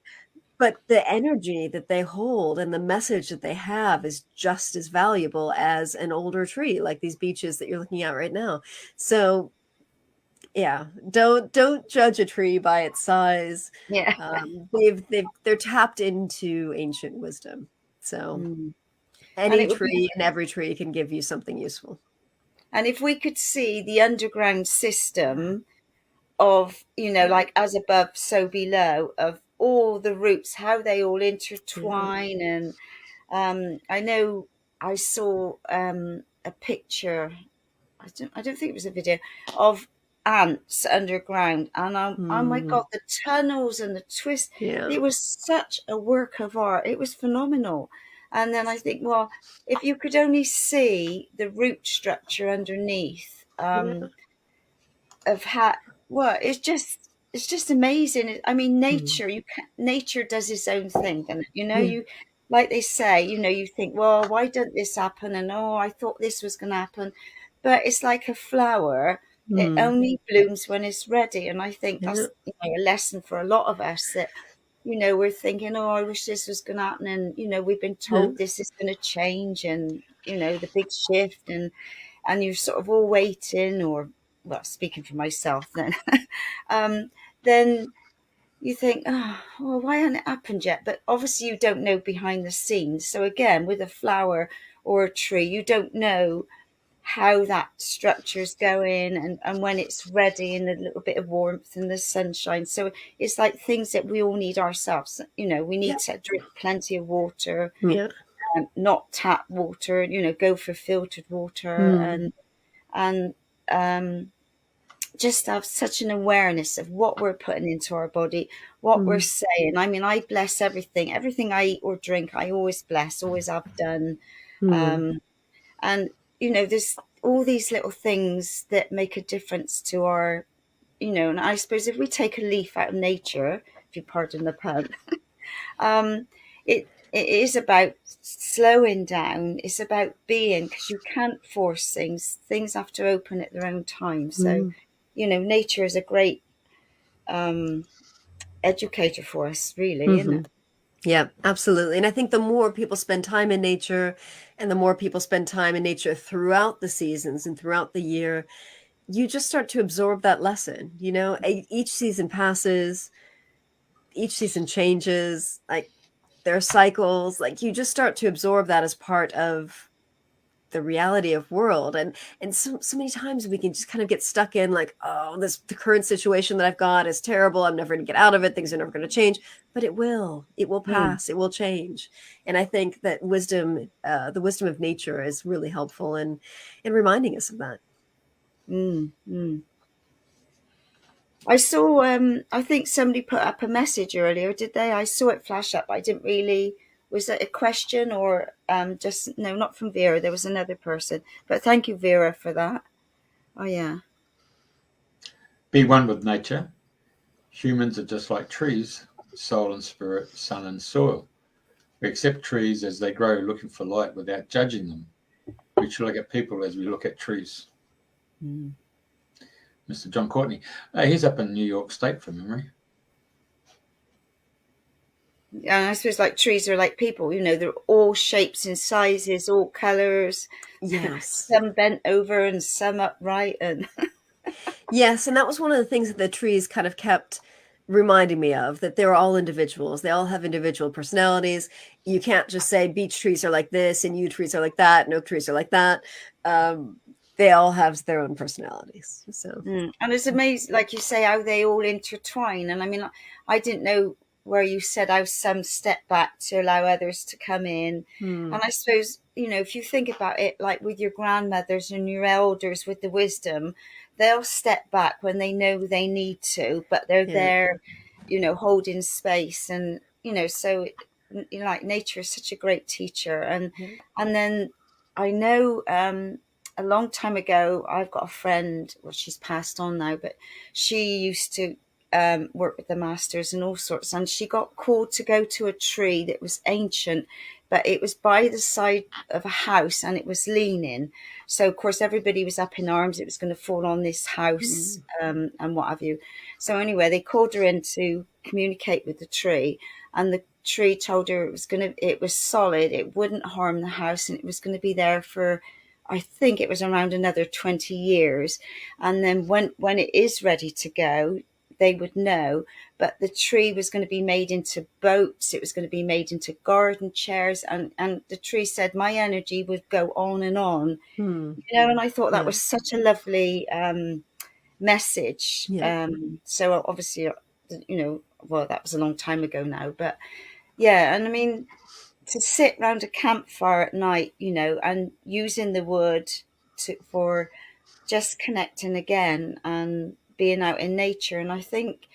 But the energy that they hold and the message that they have is just as valuable as an older tree, like these beeches that you're looking at right now. So, yeah, don't judge a tree by its size. Yeah, they're tapped into ancient wisdom. So, And any tree and every tree can give you something useful. And if we could see the underground system of, you know, like as above, so below, of all the roots, how they all intertwine. And I know I saw a picture, I don't think it was a video, of ants underground, and oh my god, the tunnels and the twists. It was such a work of art. It was phenomenal. And then I think, well, if you could only see the root structure underneath of how, well, it's just amazing. I mean, nature does its own thing, and you know, you, like they say, you know, you think, well, why don't this happen? And oh, I thought this was going to happen, but it's like a flower. It only blooms when it's ready. And I think that's, you know, a lesson for a lot of us, that, you know, we're thinking, oh, I wish this was going to happen, and you know, we've been told this is going to change, and you know, the big shift, and you're sort of all waiting, or, well, speaking for myself, then you think, oh, well, why hasn't it happened yet? But obviously you don't know behind the scenes. So again, with a flower or a tree, you don't know how that structure is going, and when it's ready, and a little bit of warmth and the sunshine. So it's like things that we all need ourselves. You know, we need to drink plenty of water, not tap water, you know, go for filtered water, and just have such an awareness of what we're putting into our body, what we're saying. I mean, I bless everything I eat or drink. I always bless, always have done. And you know, there's all these little things that make a difference to our, you know. And I suppose if we take a leaf out of nature, if you pardon the pun, it is about slowing down. It's about being, because you can't force things have to open at their own time. So you know, nature is a great educator for us, really, isn't it? Yeah, absolutely. And I think the more people spend time in nature, and the more people spend time in nature throughout the seasons and throughout the year, you just start to absorb that lesson. You know, each season passes, each season changes, like there are cycles, like you just start to absorb that as part of the reality of world. And so many times we can just kind of get stuck in like, oh, the current situation that I've got is terrible, I'm never going to get out of it, things are never going to change. But it will pass, it will change. And I think that wisdom, the wisdom of nature, is really helpful in reminding us of that. I saw I think somebody put up a message earlier, did they? I saw it flash up. I didn't really, was it a question, or just, no, not from Vera, there was another person. But thank you, Vera, for that. Oh yeah. Be one with nature. Humans are just like trees, soul and spirit, sun and soil. We accept trees as they grow, looking for light without judging them. We should look at people as we look at trees. Mr. John Courtney. He's up in New York State from memory. And I suppose like trees are like people, you know, they're all shapes and sizes, all colours. Yes. Some bent over and some upright. And yes, and that was one of the things that the trees kind of kept reminding me of, that they're all individuals. They all have individual personalities. You can't just say beech trees are like this and yew trees are like that and oak trees are like that. They all have their own personalities. So and it's amazing, like you say, how they all intertwine. And I mean, I didn't know where you said how some step back to allow others to come in. And I suppose, you know, if you think about it, like with your grandmothers and your elders with the wisdom, they'll step back when they know they need to, but they're there, you know, holding space. And, you know, so you know, like nature is such a great teacher. And then I know a long time ago, I've got a friend, well, she's passed on now, but she used to work with the masters and all sorts, and she got called to go to a tree that was ancient, but it was by the side of a house and it was leaning. So of course everybody was up in arms, it was going to fall on this house, and what have you. So anyway, they called her in to communicate with the tree, and the tree told her it was solid, it wouldn't harm the house, and it was going to be there for, I think it was around another 20 years. And then when it is ready to go, they would know. But the tree was going to be made into boats, it was going to be made into garden chairs, and the tree said my energy would go on and on. You know, and I thought that was such a lovely message. So obviously, you know, well, that was a long time ago now, but yeah. And I mean, to sit around a campfire at night, you know, and using the wood for just connecting again and being out in nature. And I think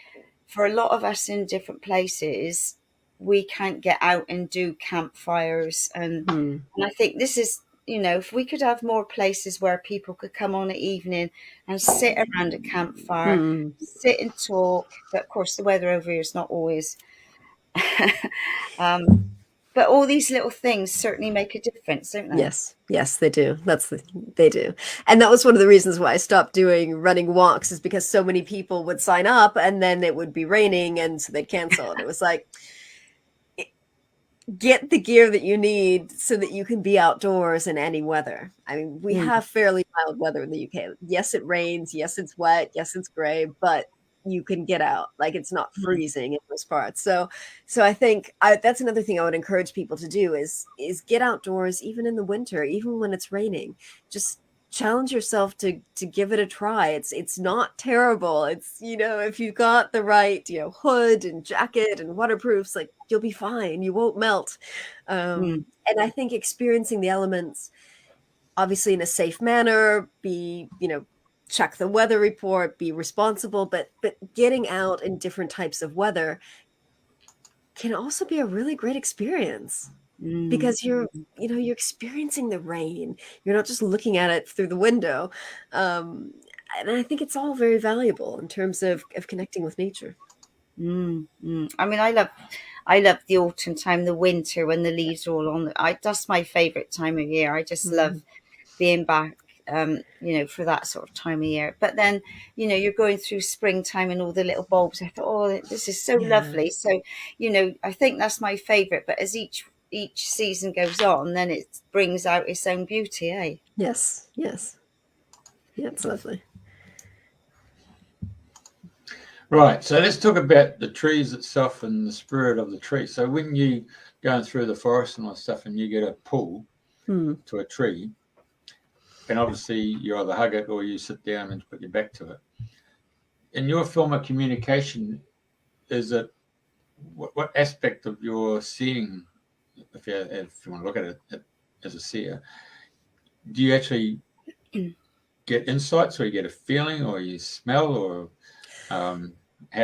for a lot of us in different places, we can't get out and do campfires. And I think this is, you know, if we could have more places where people could come on an evening and sit around a campfire, sit and talk. But of course, the weather over here is not always. But all these little things certainly make a difference, don't they? Yes, they do. They do. And that was one of the reasons why I stopped doing running walks, is because so many people would sign up and then it would be raining and so they'd cancel. And it was like, get the gear that you need so that you can be outdoors in any weather. I mean, we have fairly mild weather in the UK. Yes, it rains. Yes, it's wet. Yes, it's gray, but you can get out. Like, it's not freezing in most parts. So I think that's another thing I would encourage people to do is get outdoors, even in the winter, even when it's raining. Just challenge yourself to give it a try. It's not terrible. It's, if you've got the right, hood and jacket and waterproofs, like, you'll be fine. You won't melt. And I think experiencing the elements, obviously in a safe manner, check the weather report, be responsible, but getting out in different types of weather can also be a really great experience. Because you're experiencing the rain. You're not just looking at it through the window. And I think it's all very valuable in terms of connecting with nature. I mean, I love the autumn time, the winter when the leaves are all on. That's my favorite time of year. I just love being back, for that sort of time of year. But then, you're going through springtime and all the little bulbs. I thought, oh, this is so lovely. So, I think that's my favorite. But as each season goes on, then it brings out its own beauty, eh? Yes. Yeah, it's lovely. Right, so let's talk about the trees itself and the spirit of the tree. So when you going through the forest and all that stuff and you get a pull to a tree, and obviously you either hug it or you sit down and put your back to it. In your form of communication, is it what aspect of your seeing, if you want to look at it as a seer, do you actually get insights, or you get a feeling, or you smell, or how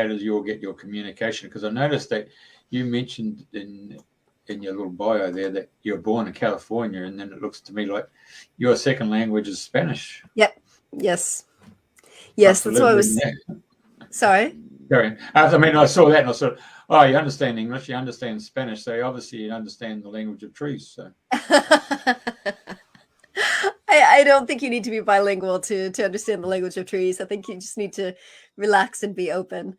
does you get your communication? Because I noticed that you mentioned in your little bio there that you're born in California, and then it looks to me like your second language is Spanish. Yep. Yes, that's what I was. Sorry. I mean, I saw that and I thought, oh, you understand English, you understand Spanish, so obviously you understand the language of trees. So. I don't think you need to be bilingual to understand the language of trees. I think you just need to relax and be open.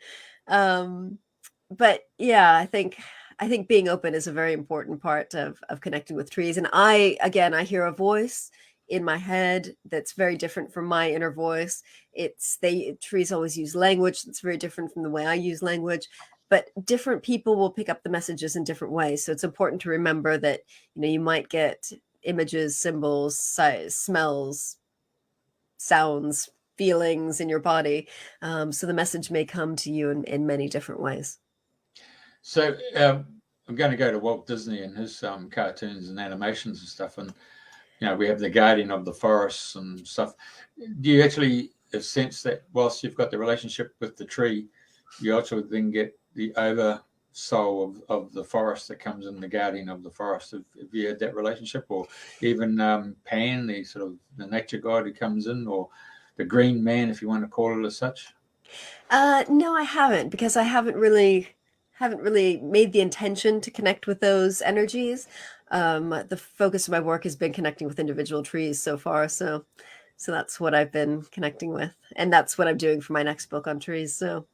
But yeah, I think being open is a very important part of connecting with trees. And I hear a voice in my head that's very different from my inner voice. Trees always use language that's very different from the way I use language, but different people will pick up the messages in different ways. So it's important to remember that, you might get images, symbols, smells, sounds, feelings in your body. So the message may come to you in many different ways. So I'm going to go to Walt Disney and his cartoons and animations and stuff. And, we have the guardian of the forests and stuff. Do you actually sense that whilst you've got the relationship with the tree, you also then get the oversoul of the forest that comes in, the guardian of the forest? Have you had that relationship? Or even Pan, the sort of the nature god who comes in, or the green man, if you want to call it as such? No, I haven't, because I haven't really made the intention to connect with those energies. The focus of my work has been connecting with individual trees so far. So that's what I've been connecting with, and that's what I'm doing for my next book on trees. So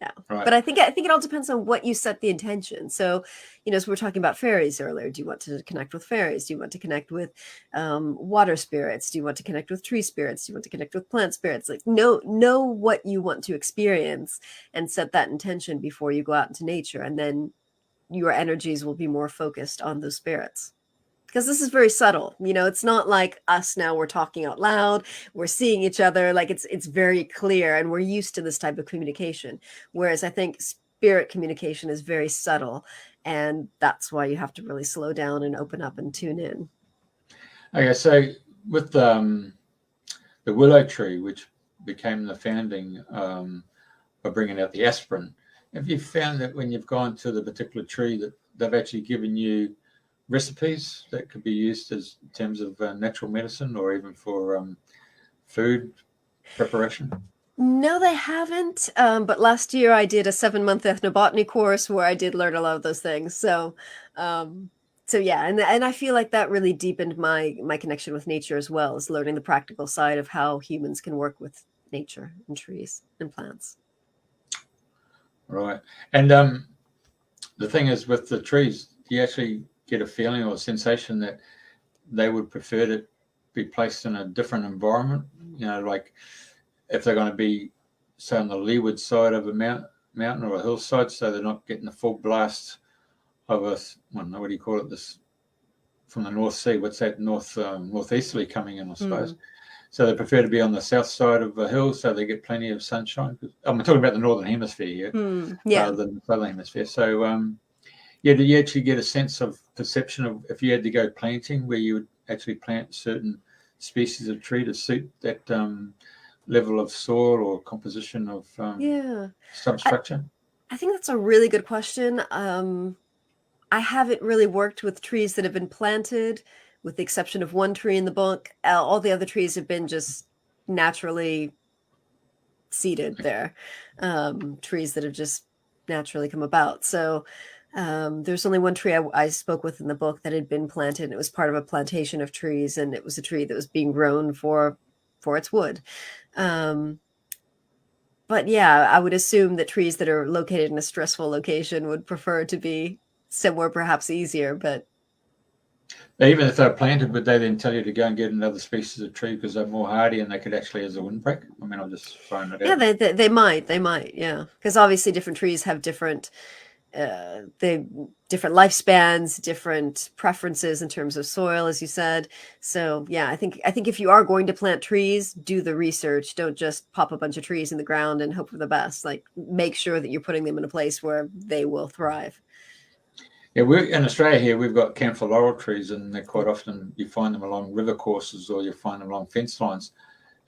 yeah, right. But I think it all depends on what you set the intention. So, so we're talking about fairies earlier. Do you want to connect with fairies? Do you want to connect with water spirits? Do you want to connect with tree spirits? Do you want to connect with plant spirits? Like, know what you want to experience and set that intention before you go out into nature, and then your energies will be more focused on those spirits. Because this is very subtle. It's not like us now, we're talking out loud, we're seeing each other, like it's very clear, and we're used to this type of communication. Whereas I think spirit communication is very subtle, and that's why you have to really slow down and open up and tune in. Okay, so with the willow tree, which became the founding by bringing out the aspirin, have you found that when you've gone to the particular tree that they've actually given you recipes that could be used as in terms of natural medicine, or even for food preparation? No, they haven't. But last year I did a 7-month ethnobotany course where I did learn a lot of those things. So yeah, and I feel like that really deepened my connection with nature as well, as learning the practical side of how humans can work with nature and trees and plants. Right. And the thing is, with the trees, do you actually get a feeling or a sensation that they would prefer to be placed in a different environment? Like if they're going to be, say, on the leeward side of a mountain or a hillside, so they're not getting the full blast of what do you call it, this from the North Sea? What's that, northeasterly coming in, I suppose. So they prefer to be on the south side of a hill so they get plenty of sunshine. I'm talking about the northern hemisphere here, rather than the southern hemisphere. So, do you actually get a sense of perception of if you had to go planting, where you would actually plant certain species of tree to suit that level of soil or composition of substructure? I think that's a really good question. I haven't really worked with trees that have been planted, with the exception of one tree in the book. All the other trees have been just naturally seeded there, trees that have just naturally come about. So there's only one tree I spoke with in the book that had been planted. And it was part of a plantation of trees, and it was a tree that was being grown for its wood. But yeah, I would assume that trees that are located in a stressful location would prefer to be somewhere perhaps easier. But even if they're planted, would they then tell you to go and get another species of tree because they're more hardy and they could actually as a windbreak? I mean, I'm just throwing it out. Yeah, they might, yeah, because obviously different trees have different different lifespans, different preferences in terms of soil, as you said. So yeah, I think if you are going to plant trees, do the research. Don't just pop a bunch of trees in the ground and hope for the best. Like, make sure that you're putting them in a place where they will thrive. Yeah, we're in Australia here. We've got camphor laurel trees, and they're quite often you find them along river courses or you find them along fence lines,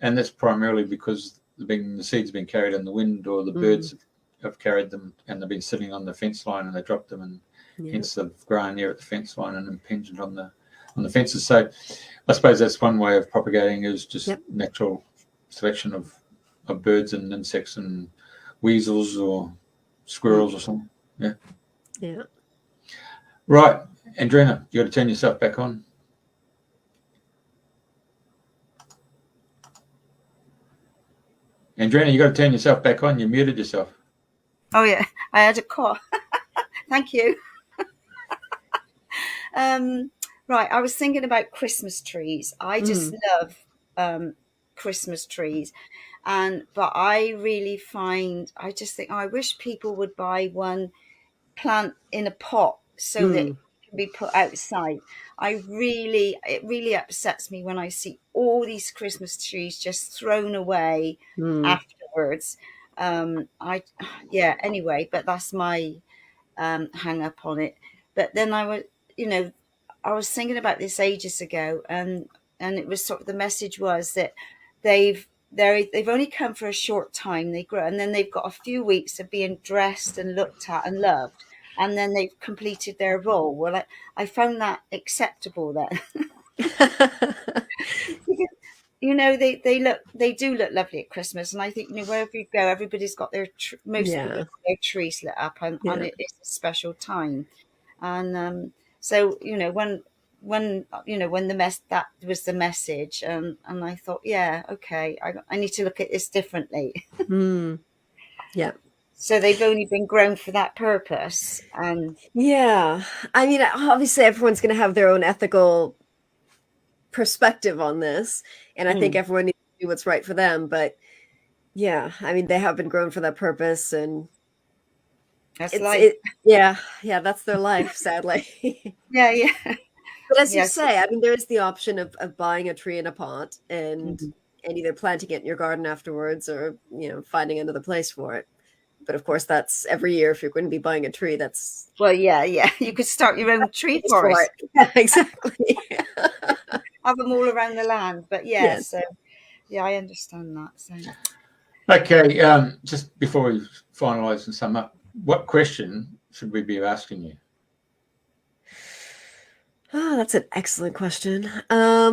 and that's primarily because the seeds have been carried in the wind, or the birds have carried them and they've been sitting on the fence line and they dropped them, and hence they've grown near at the fence line and impinged on the fences. So I suppose that's one way of propagating, is just natural selection of birds and insects and weasels or squirrels or something. Yeah. Right, Andrena, you got to turn yourself back on. Andrena, you got to turn yourself back on. You muted yourself. Oh yeah, I had a cough. Thank you. Right, I was thinking about Christmas trees. I just love Christmas trees, but I really I just think, I wish people would buy one, plant in a pot so that it can be put outside. It really upsets me when I see all these Christmas trees just thrown away afterwards. Anyway, but that's my hang up on it. But then I was thinking about this ages ago, and it was sort of, the message was that they've only come for a short time. They grow, and then they've got a few weeks of being dressed and looked at and loved, and then they've completed their role. Well, I found that acceptable then. They do look lovely at Christmas, and I think, wherever you go, everybody's got most people have their trees lit up, and it's a special time. And so when that was the message, and I thought, okay, I need to look at this differently. So they've only been grown for that purpose. And I mean, obviously everyone's going to have their own ethical perspective on this, and I think everyone needs to do what's right for them. But I mean, they have been grown for that purpose, and that's life. That's their life, sadly. But as you say, I mean, there is the option of buying a tree in a pot and either planting it in your garden afterwards, or finding another place for it. But of course, that's every year. If you're going to be buying a tree, that's you could start your own tree forest. Yeah, exactly. Have them all around the land. But so I understand that. So okay, just before we finalise and sum up, what question should we be asking you? Oh, that's an excellent question. I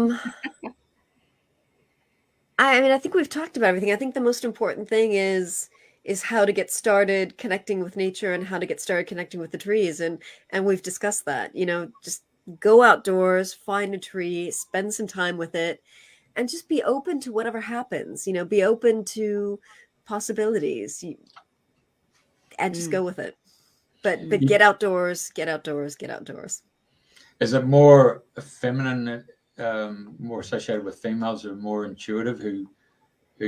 mean, I think we've talked about everything. I think the most important thing is how to get started connecting with nature, and how to get started connecting with the trees. And we've discussed that, just go outdoors, find a tree, spend some time with it, and just be open to whatever happens, be open to possibilities, and just go with it. But get outdoors. Is it more feminine, more associated with females who are more intuitive, who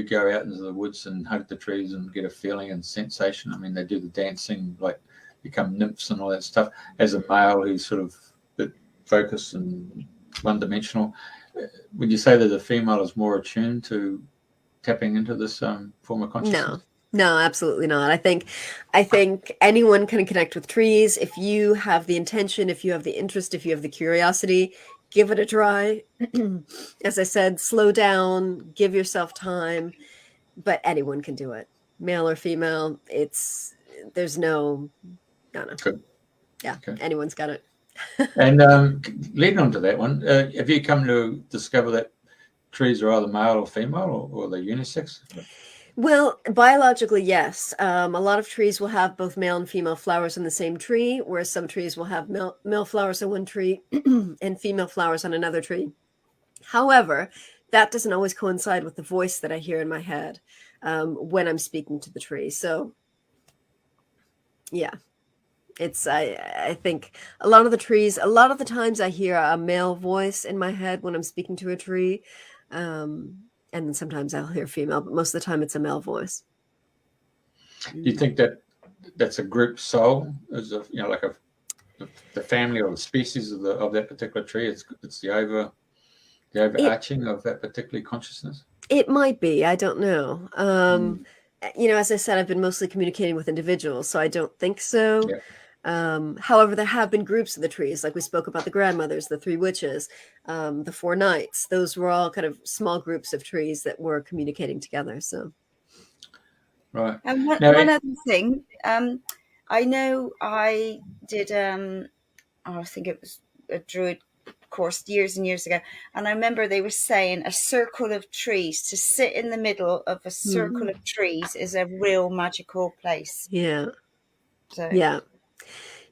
go out into the woods and hug the trees and get a feeling and sensation? I mean, they do the dancing, like become nymphs and all that stuff, as a male who's sort of a bit focused and one-dimensional. would you say that the female is more attuned to tapping into this form of consciousness? No, absolutely not. I think anyone can connect with trees if you have the intention, if you have the interest, if you have the curiosity. Give it a try. As I said, slow down, give yourself time, but anyone can do it, male or female. There's no. Good. Yeah, okay. Anyone's got it. And leading on to that one, have you come to discover that trees are either male or female, or they're unisex? Well, biologically, yes. A lot of trees will have both male and female flowers on the same tree, whereas some trees will have male flowers on one tree and female flowers on another tree. However, that doesn't always coincide with the voice that I hear in my head when I'm speaking to the tree. So, yeah. I think a lot of the times I hear a male voice in my head when I'm speaking to a tree. And then sometimes I'll hear female, but most of the time it's a male voice. Do you think that that's a group soul, as like the family or the species of that particular tree? It's the overarching of that particular consciousness? It might be. I don't know. As I said, I've been mostly communicating with individuals, so I don't think so. Yeah. However, there have been groups of the trees, like we spoke about the grandmothers, the 3 witches, the 4 knights. Those were all kind of small groups of trees that were communicating together. So, right. And one other thing, I know I did. I think it was a Druid course years and years ago, and I remember they were saying a circle of trees, to sit in the middle of a circle of trees is a real magical place. Yeah. So yeah.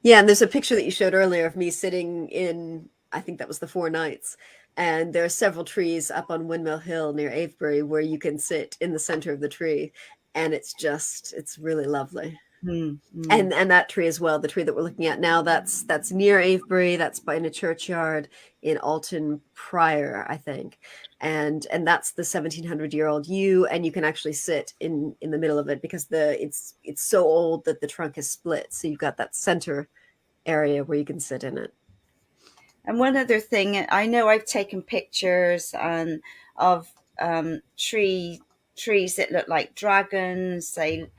Yeah, and there's a picture that you showed earlier of me sitting in, I think that was the 4 Knights, and there are several trees up on Windmill Hill near Avebury where you can sit in the center of the tree, and it's really lovely. Mm-hmm. And that tree as well, the tree that we're looking at now, that's near Avebury, that's in a churchyard in Alton Prior, I think, and that's the 1700-year-old yew, and you can actually sit in the middle of it because it's so old that the trunk is split, so you've got that center area where you can sit in it. And one other thing, I know I've taken pictures of trees that look like dragons. They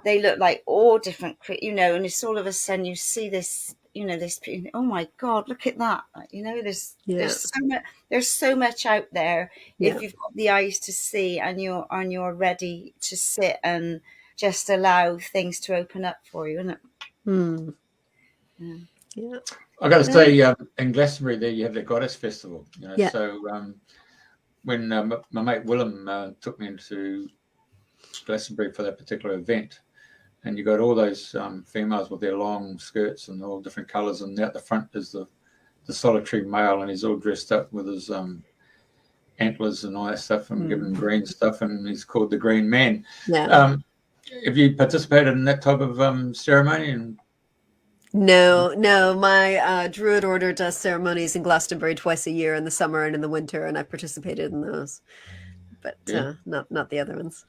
look like all different, and it's all of a sudden you see this, this, oh my God, look at that. There's so much out there if you've got the eyes to see and you're ready to sit and just allow things to open up for you, isn't it? Yeah. I got to say, in Glastonbury there you have the Goddess Festival. So when my mate Willem took me into Glastonbury for that particular event, and you got all those females with their long skirts and all different colours, and out the front is the solitary male, and he's all dressed up with his antlers and all that stuff, and given green stuff, and he's called the Green Man. Yeah. Have you participated in that type of ceremony? And No, my Druid order does ceremonies in Glastonbury twice a year, in the summer and in the winter, and I participated in those, but not the other ones.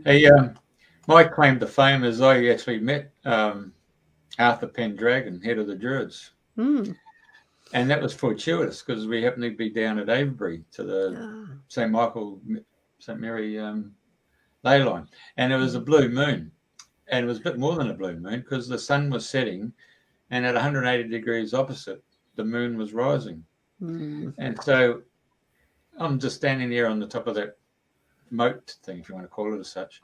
Hey, my claim to fame is I actually met Arthur Pendragon, head of the Druids, and that was fortuitous because we happened to be down at Avebury to the St. Michael, St. Mary ley line, and it was a blue moon. And it was a bit more than a blue moon because the sun was setting, and at 180 degrees opposite, the moon was rising. And so I'm just standing there on the top of that moat thing, if you want to call it as such.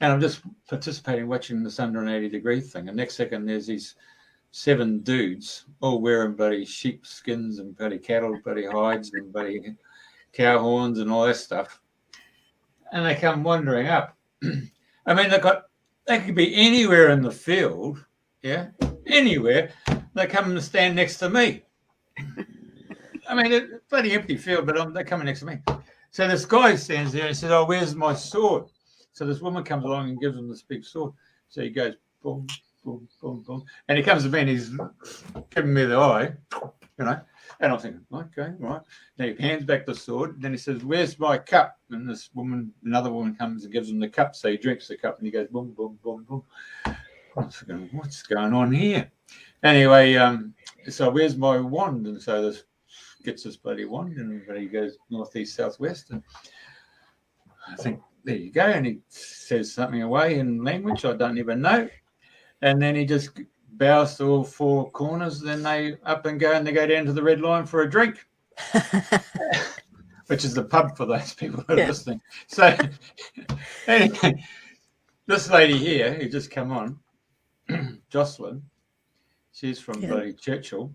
And I'm just participating, watching this 180-degree thing. And next second, there's these 7 dudes all wearing bloody sheep skins and bloody cattle, bloody hides and bloody cow horns and all that stuff. And they come wandering up. I mean, they could be anywhere in the field, anywhere. They come and stand next to me. I mean, it's a bloody empty field, but they're coming next to me. So this guy stands there and says, "Oh, where's my sword?" So this woman comes along and gives him this big sword. So he goes, boom, boom, boom, boom. And he comes to me and he's giving me the eye, And I'm thinking, okay, right. Now he hands back the sword. Then he says, "Where's my cup?" And another woman comes and gives him the cup. So he drinks the cup and he goes, boom, boom, boom, boom. I'm thinking, what's going on here? Anyway, so where's my wand? And so this gets his bloody wand, and he goes northeast, southwest, and I think, there you go. And he says something away in language I don't even know, and then he just bows to all four corners. Then they up and go, and they go down to the Red Lion for a drink, which is the pub for those people who are listening. So anyway, this lady here who just come on, Jocelyn, she's from bloody Churchill.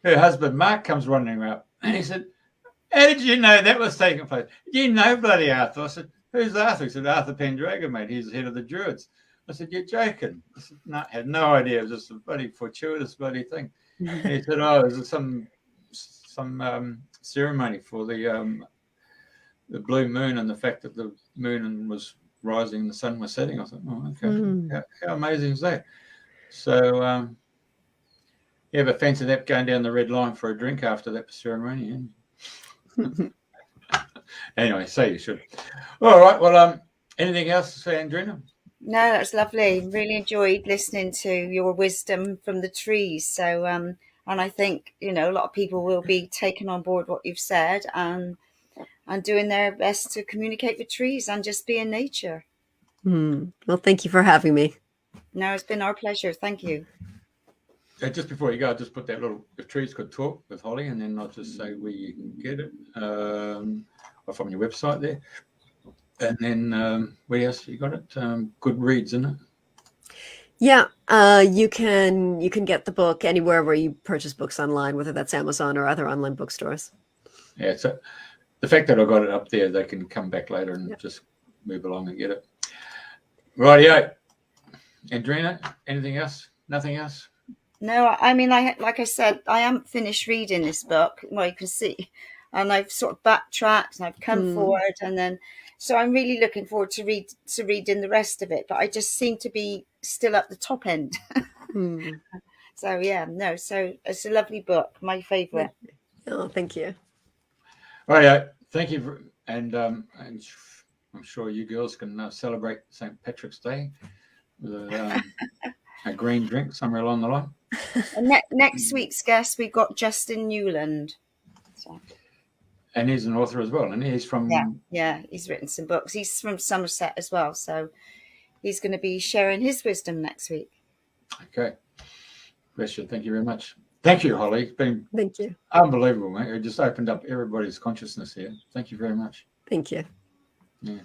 Her husband Mark comes running up, and he said, "How did you know that was taking place? You know bloody Arthur." I said, "Who's Arthur?" He said, "Arthur Pendragon, mate. He's the head of the Druids." I said, "You're joking." I said, "No, I had no idea. It was just a bloody fortuitous bloody thing." And he said, "Oh, it was some ceremony for the blue moon and the fact that the moon was rising and the sun was setting." I thought, "Oh, okay. How amazing is that?" So, you ever fancy that, going down the Red Line for a drink after that ceremony? Anyway, so you should. All right. Well, anything else to say, Andrena? No, that's lovely. Really enjoyed listening to your wisdom from the trees. So, and I think, a lot of people will be taking on board what you've said and doing their best to communicate with trees and just be in nature. Well, thank you for having me. No, it's been our pleasure. Thank you. Just before you go, I'll just put that little, if trees could talk with Holly, and then I'll just say where you can get it, or from your website there. And then where else you got it? Goodreads, isn't it? Yeah, you can get the book anywhere where you purchase books online, whether that's Amazon or other online bookstores. Yeah, so the fact that I got it up there, they can come back later and just move along and get it. Rightio. Andrena, anything else? Nothing else? No, I mean, like I said, I haven't finished reading this book. Well, you can see, and I've sort of backtracked and I've come forward, and then so I'm really looking forward to reading the rest of it. But I just seem to be still at the top end. So so it's a lovely book, my favourite. Oh, thank you. Right, thank you, and I'm sure you girls can celebrate St. Patrick's Day with a green drink somewhere along the line. And next week's guest, we've got Justin Newland. So. And he's an author as well, and he's from... Yeah, he's written some books. He's from Somerset as well, so he's going to be sharing his wisdom next week. Okay. Bless you. Thank you very much. Thank you, Holly. It's been unbelievable, mate. It just opened up everybody's consciousness here. Thank you very much. Thank you. Yeah.